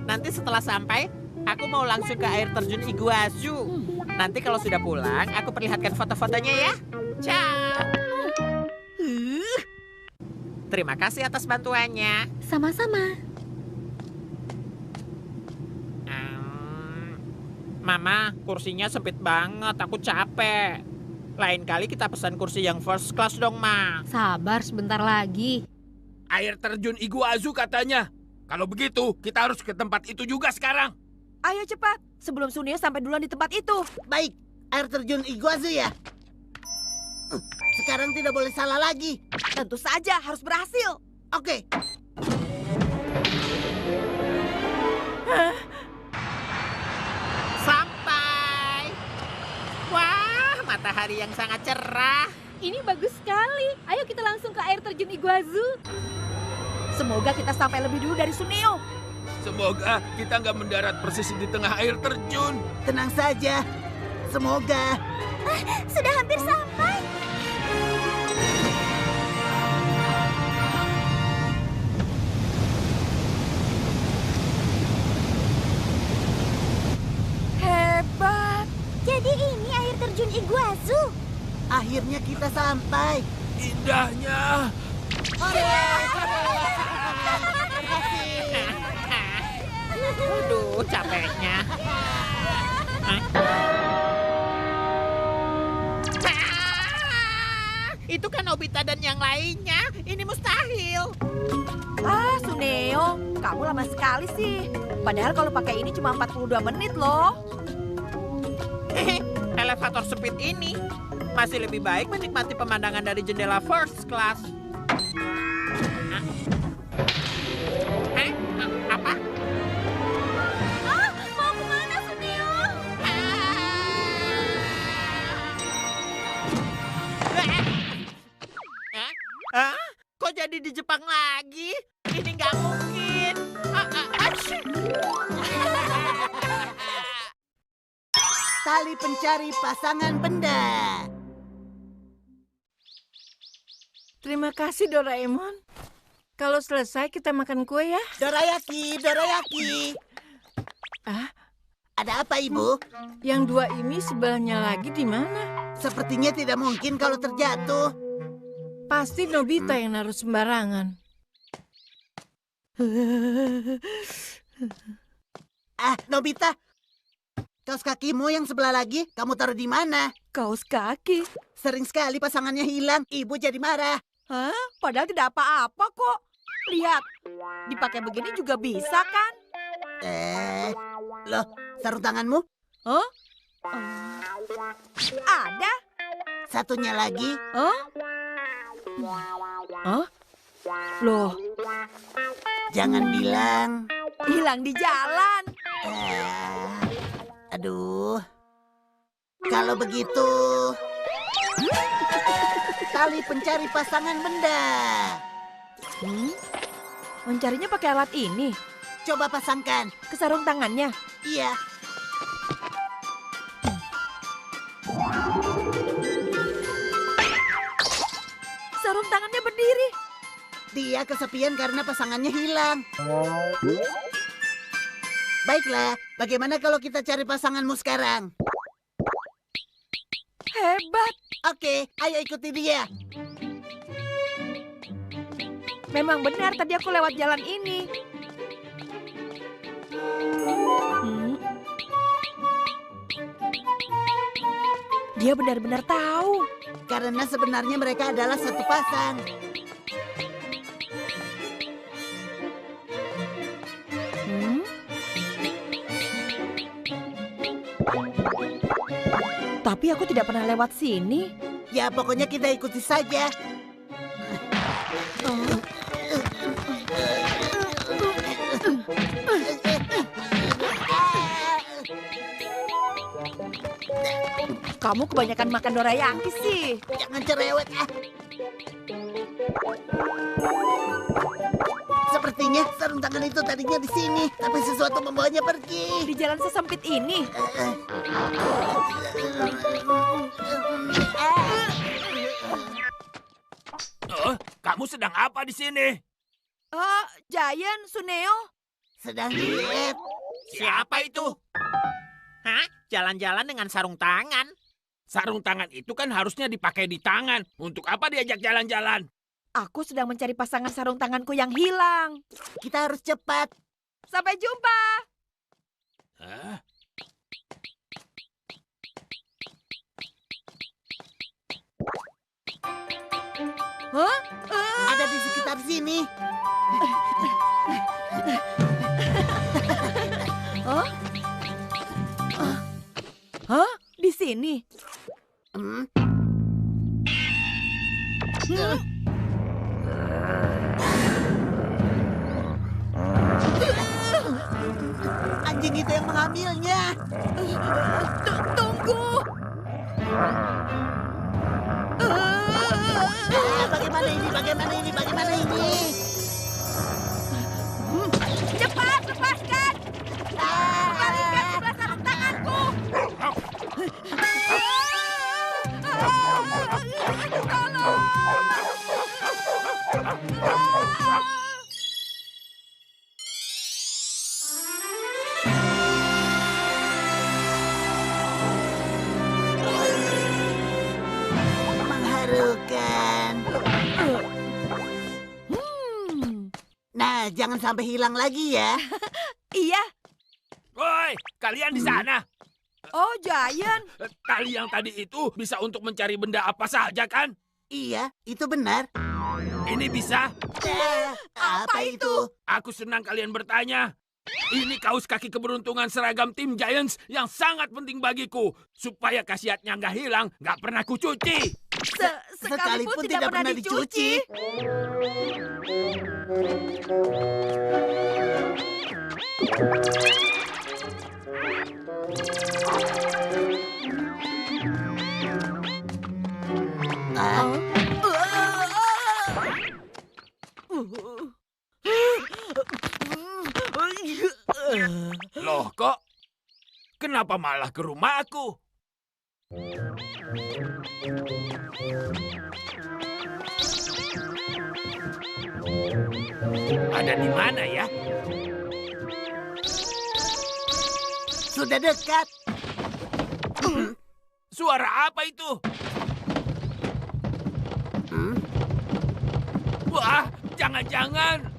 [SPEAKER 7] Nanti setelah sampai, aku mau langsung ke air terjun Iguazu. Nanti kalau sudah pulang, aku perlihatkan foto-fotonya ya. Ciao. Terima kasih atas bantuannya.
[SPEAKER 8] Sama-sama.
[SPEAKER 7] Mama, kursinya sempit banget. Aku capek. Lain kali kita pesan kursi yang first class dong, Ma.
[SPEAKER 10] Sabar sebentar lagi.
[SPEAKER 6] Air terjun Iguazu katanya. Kalau begitu, kita harus ke tempat itu juga sekarang.
[SPEAKER 2] Ayo cepat, sebelum Suneo sampai duluan di tempat itu.
[SPEAKER 1] Baik, air terjun Iguazu ya. Sekarang tidak boleh salah lagi.
[SPEAKER 2] Tentu saja harus berhasil.
[SPEAKER 1] Oke.
[SPEAKER 7] Sampai. Wah, matahari yang sangat cerah.
[SPEAKER 10] Ini bagus sekali. Ayo kita langsung ke air terjun Iguazu.
[SPEAKER 2] Semoga kita sampai lebih dulu dari Suneo.
[SPEAKER 6] Semoga kita nggak mendarat persis di tengah air terjun.
[SPEAKER 1] Tenang saja. Semoga.
[SPEAKER 9] Sudah hampir sampai.
[SPEAKER 2] Hebat.
[SPEAKER 9] Jadi ini air terjun Iguazu.
[SPEAKER 1] Akhirnya kita sampai.
[SPEAKER 6] Indahnya.
[SPEAKER 7] Aduh, capeknya. Itu kan Nobita dan yang lainnya. Ini mustahil.
[SPEAKER 2] Ah, Suneo, kamu lama sekali sih. Padahal kalau pakai ini cuma 42 menit loh.
[SPEAKER 7] Elevator sempit ini masih lebih baik menikmati pemandangan dari jendela first class. Apa?
[SPEAKER 9] Mau kemana, Suneo?
[SPEAKER 7] Kok jadi di Jepang lagi? Ini nggak mungkin.
[SPEAKER 1] Tali pencari pasangan benda.
[SPEAKER 5] Terima kasih Doraemon. Kalau selesai kita makan kue ya.
[SPEAKER 1] Dorayaki, Dorayaki.
[SPEAKER 5] Ah,
[SPEAKER 1] Ada apa, Ibu?
[SPEAKER 5] yang dua ini sebelahnya lagi di mana?
[SPEAKER 1] Sepertinya tidak mungkin kalau terjatuh.
[SPEAKER 5] Pasti Nobita yang naruh sembarangan.
[SPEAKER 1] Nobita. Kaos kakimu yang sebelah lagi, kamu taruh di mana?
[SPEAKER 2] Kaos kaki.
[SPEAKER 1] Sering sekali pasangannya hilang, ibu jadi marah.
[SPEAKER 2] Hah? Padahal tidak apa-apa kok. Lihat, dipakai begini juga bisa kan?
[SPEAKER 1] Loh, sarung tanganmu?
[SPEAKER 2] Hah? Ada?
[SPEAKER 1] Satunya lagi.
[SPEAKER 2] Hah? Hah? Loh,
[SPEAKER 1] Jangan bilang.
[SPEAKER 2] hilang di jalan.
[SPEAKER 1] Aduh. Kalau begitu, tali pencari pasangan benda.
[SPEAKER 2] Mencarinya pakai alat ini.
[SPEAKER 1] Coba pasangkan.
[SPEAKER 2] Ke sarung tangannya.
[SPEAKER 1] Iya.
[SPEAKER 2] Sarung tangannya berdiri.
[SPEAKER 1] Dia kesepian karena pasangannya hilang. Baiklah, bagaimana kalau kita cari pasanganmu sekarang?
[SPEAKER 2] Hebat.
[SPEAKER 1] Oke, ayo ikuti dia.
[SPEAKER 2] Memang benar tadi aku lewat jalan ini. Dia benar-benar tahu.
[SPEAKER 1] Karena sebenarnya mereka adalah satu pasang.
[SPEAKER 2] Tapi aku tidak pernah lewat sini.
[SPEAKER 1] Ya, pokoknya kita ikuti saja.
[SPEAKER 2] Kamu kebanyakan makan dorayaki sih.
[SPEAKER 1] Jangan cerewet, Sepertinya sarung tangan itu tadinya di sini, tapi sesuatu membawanya pergi.
[SPEAKER 2] Di jalan sesempit ini.
[SPEAKER 6] Kamu sedang apa di sini?
[SPEAKER 2] Giant, Suneo.
[SPEAKER 1] Sedang diet.
[SPEAKER 6] Siapa itu?
[SPEAKER 7] Hah? Jalan-jalan dengan sarung tangan?
[SPEAKER 6] Sarung tangan itu kan harusnya dipakai di tangan. Untuk apa diajak jalan-jalan?
[SPEAKER 2] Aku sedang mencari pasangan sarung tanganku yang hilang.
[SPEAKER 1] Kita harus cepat.
[SPEAKER 2] Sampai jumpa.
[SPEAKER 6] Hah?
[SPEAKER 2] Hah?
[SPEAKER 1] Ada di sekitar sini.
[SPEAKER 2] Hah? Hah? Di sini?
[SPEAKER 1] Anjing itu yang mengambilnya.
[SPEAKER 2] Tunggu.
[SPEAKER 1] Bagaimana ini? Bagaimana ini? Bagaimana ini?
[SPEAKER 2] Cepat, lepaskan! Kembalikan sebelah sarung tanganku! Tolong!
[SPEAKER 1] Mengharukan. Nah, jangan sampai hilang lagi ya.
[SPEAKER 2] Iya.
[SPEAKER 6] Woi, kalian di sana.
[SPEAKER 2] Oh, Giant.
[SPEAKER 6] Tali yang tadi itu bisa untuk mencari benda apa saja kan?
[SPEAKER 1] Iya, itu benar.
[SPEAKER 6] Ini bisa?
[SPEAKER 1] Apa itu?
[SPEAKER 6] Aku senang kalian bertanya. Ini kaos kaki keberuntungan seragam tim Giants yang sangat penting bagiku. Supaya khasiatnya nggak hilang, nggak pernah kucuci.
[SPEAKER 2] Sekalipun tidak pernah dicuci.
[SPEAKER 6] Loh kok? Kenapa malah ke rumahku? Ada di mana ya?
[SPEAKER 1] Sudah dekat.
[SPEAKER 6] Suara apa itu? Wah, jangan-jangan.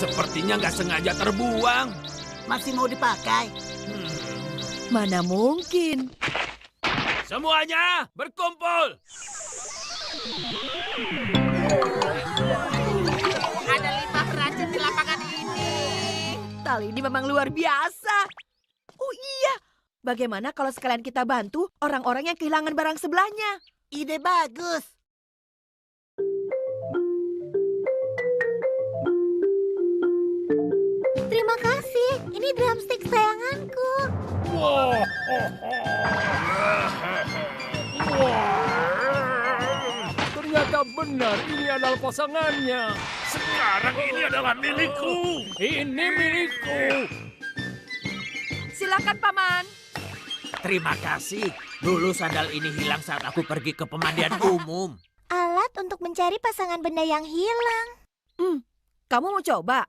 [SPEAKER 6] Sepertinya nggak sengaja terbuang.
[SPEAKER 1] Masih mau dipakai?
[SPEAKER 2] Mana mungkin?
[SPEAKER 6] Semuanya berkumpul.
[SPEAKER 2] Ada 5 perajin di lapangan ini. Tali ini memang luar biasa. Oh iya, bagaimana kalau sekalian kita bantu orang-orang yang kehilangan barang sebelahnya?
[SPEAKER 1] Ide bagus.
[SPEAKER 9] Terima kasih. Ini drumstick sayanganku.
[SPEAKER 11] Ternyata benar ini adalah pasangannya.
[SPEAKER 6] Sekarang ini adalah milikku.
[SPEAKER 11] Ini milikku.
[SPEAKER 2] Silakan, Paman.
[SPEAKER 7] Terima kasih. Dulu sandal ini hilang saat aku pergi ke pemandian umum.
[SPEAKER 9] Alat untuk mencari pasangan benda yang hilang.
[SPEAKER 2] Kamu mau coba?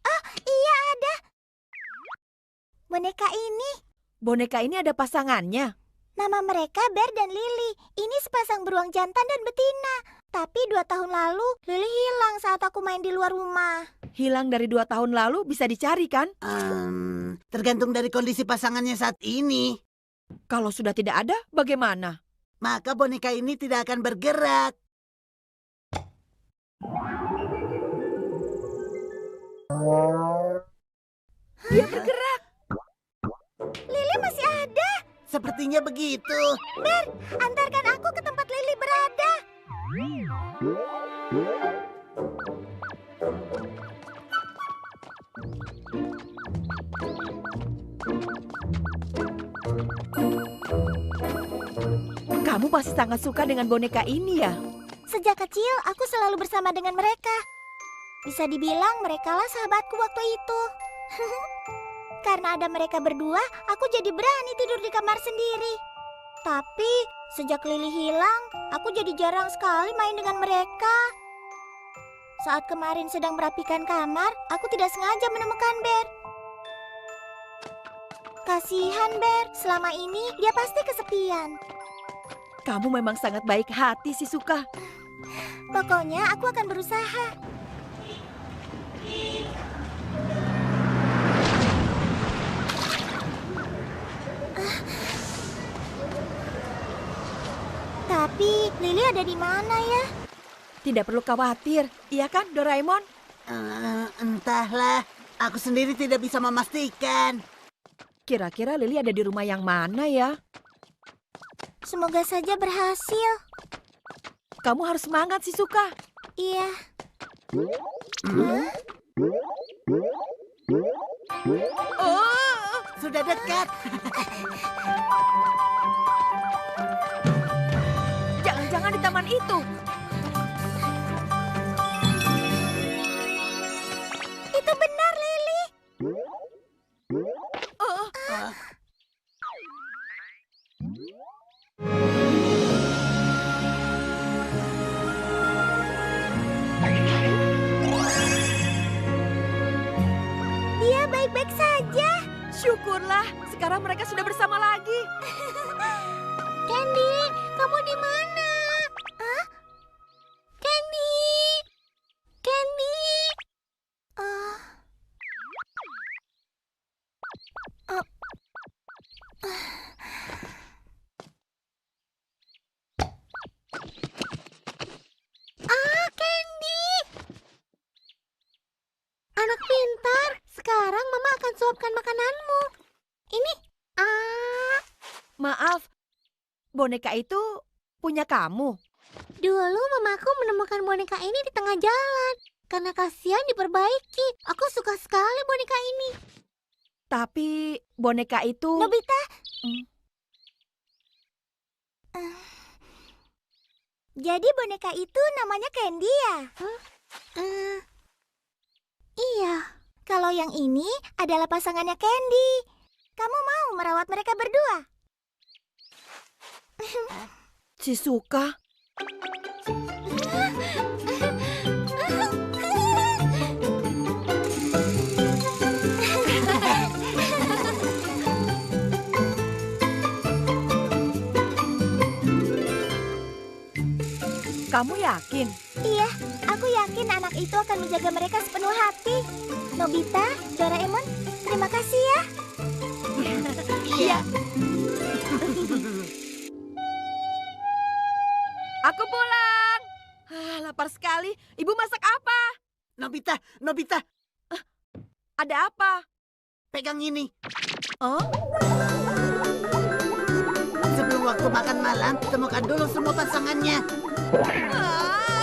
[SPEAKER 9] Oh, iya ada. Boneka ini.
[SPEAKER 2] Boneka ini ada pasangannya.
[SPEAKER 9] Nama mereka Bear dan Lily. Ini sepasang beruang jantan dan betina. Tapi 2 tahun lalu, Lily hilang saat aku main di luar rumah.
[SPEAKER 2] Hilang dari 2 tahun lalu bisa dicari kan?
[SPEAKER 1] Tergantung dari kondisi pasangannya saat ini.
[SPEAKER 2] Kalau sudah tidak ada, bagaimana?
[SPEAKER 1] Maka boneka ini tidak akan bergerak.
[SPEAKER 2] Dia bergerak.
[SPEAKER 9] Lily masih ada.
[SPEAKER 1] Sepertinya begitu.
[SPEAKER 9] Bear, antarkan aku ke tempat Lily berada.
[SPEAKER 2] Kamu pasti sangat suka dengan boneka ini ya?
[SPEAKER 9] Sejak kecil, aku selalu bersama dengan mereka. Bisa dibilang merekalah sahabatku waktu itu. Karena ada mereka berdua, aku jadi berani tidur di kamar sendiri. Tapi, sejak Lily hilang, aku jadi jarang sekali main dengan mereka. Saat kemarin sedang merapikan kamar, aku tidak sengaja menemukan Bear. Kasihan Bear, selama ini dia pasti kesepian.
[SPEAKER 2] Kamu memang sangat baik hati, Shizuka.
[SPEAKER 9] Pokoknya aku akan berusaha. Tapi Lili ada di mana ya?
[SPEAKER 2] Tidak perlu khawatir, iya kan Doraemon?
[SPEAKER 1] Entahlah, aku sendiri tidak bisa memastikan.
[SPEAKER 2] Kira-kira Lili ada di rumah yang mana ya?
[SPEAKER 9] Semoga saja berhasil.
[SPEAKER 2] Kamu harus semangat, Shizuka.
[SPEAKER 9] Iya.
[SPEAKER 2] Oh,
[SPEAKER 1] Sudah dekat.
[SPEAKER 2] jangan-jangan di taman itu.
[SPEAKER 9] Itu benar, Lili.
[SPEAKER 2] Oh,
[SPEAKER 9] Dia baik-baik saja.
[SPEAKER 2] syukurlah, sekarang mereka sudah bersama lagi.
[SPEAKER 9] Candy, kamu di mana? Hah? Candy? Candy? Candy! Anak pintar, sekarang Mama akan suapkan makananmu. Ini,
[SPEAKER 2] Maaf, boneka itu punya kamu.
[SPEAKER 9] Dulu mamaku menemukan boneka ini di tengah jalan. Karena kasihan diperbaiki. Aku suka sekali boneka ini.
[SPEAKER 2] Tapi boneka itu...
[SPEAKER 9] Nobita. Jadi boneka itu namanya Candy ya? Iya. Kalau yang ini adalah pasangannya Candy. Kamu mau merawat mereka berdua?
[SPEAKER 2] Shizuka. Kamu yakin?
[SPEAKER 9] Iya, aku yakin anak itu akan menjaga mereka sepenuh hati. Nobita, Doraemon, terima kasih ya.
[SPEAKER 2] Iya. Aku pulang. Lapar sekali. Ibu masak apa?
[SPEAKER 1] Nobita,
[SPEAKER 2] Ada apa?
[SPEAKER 1] pegang ini.
[SPEAKER 2] Oh?
[SPEAKER 1] Sebelum waktu makan malam, temukan dulu semua pasangannya.
[SPEAKER 2] Ah!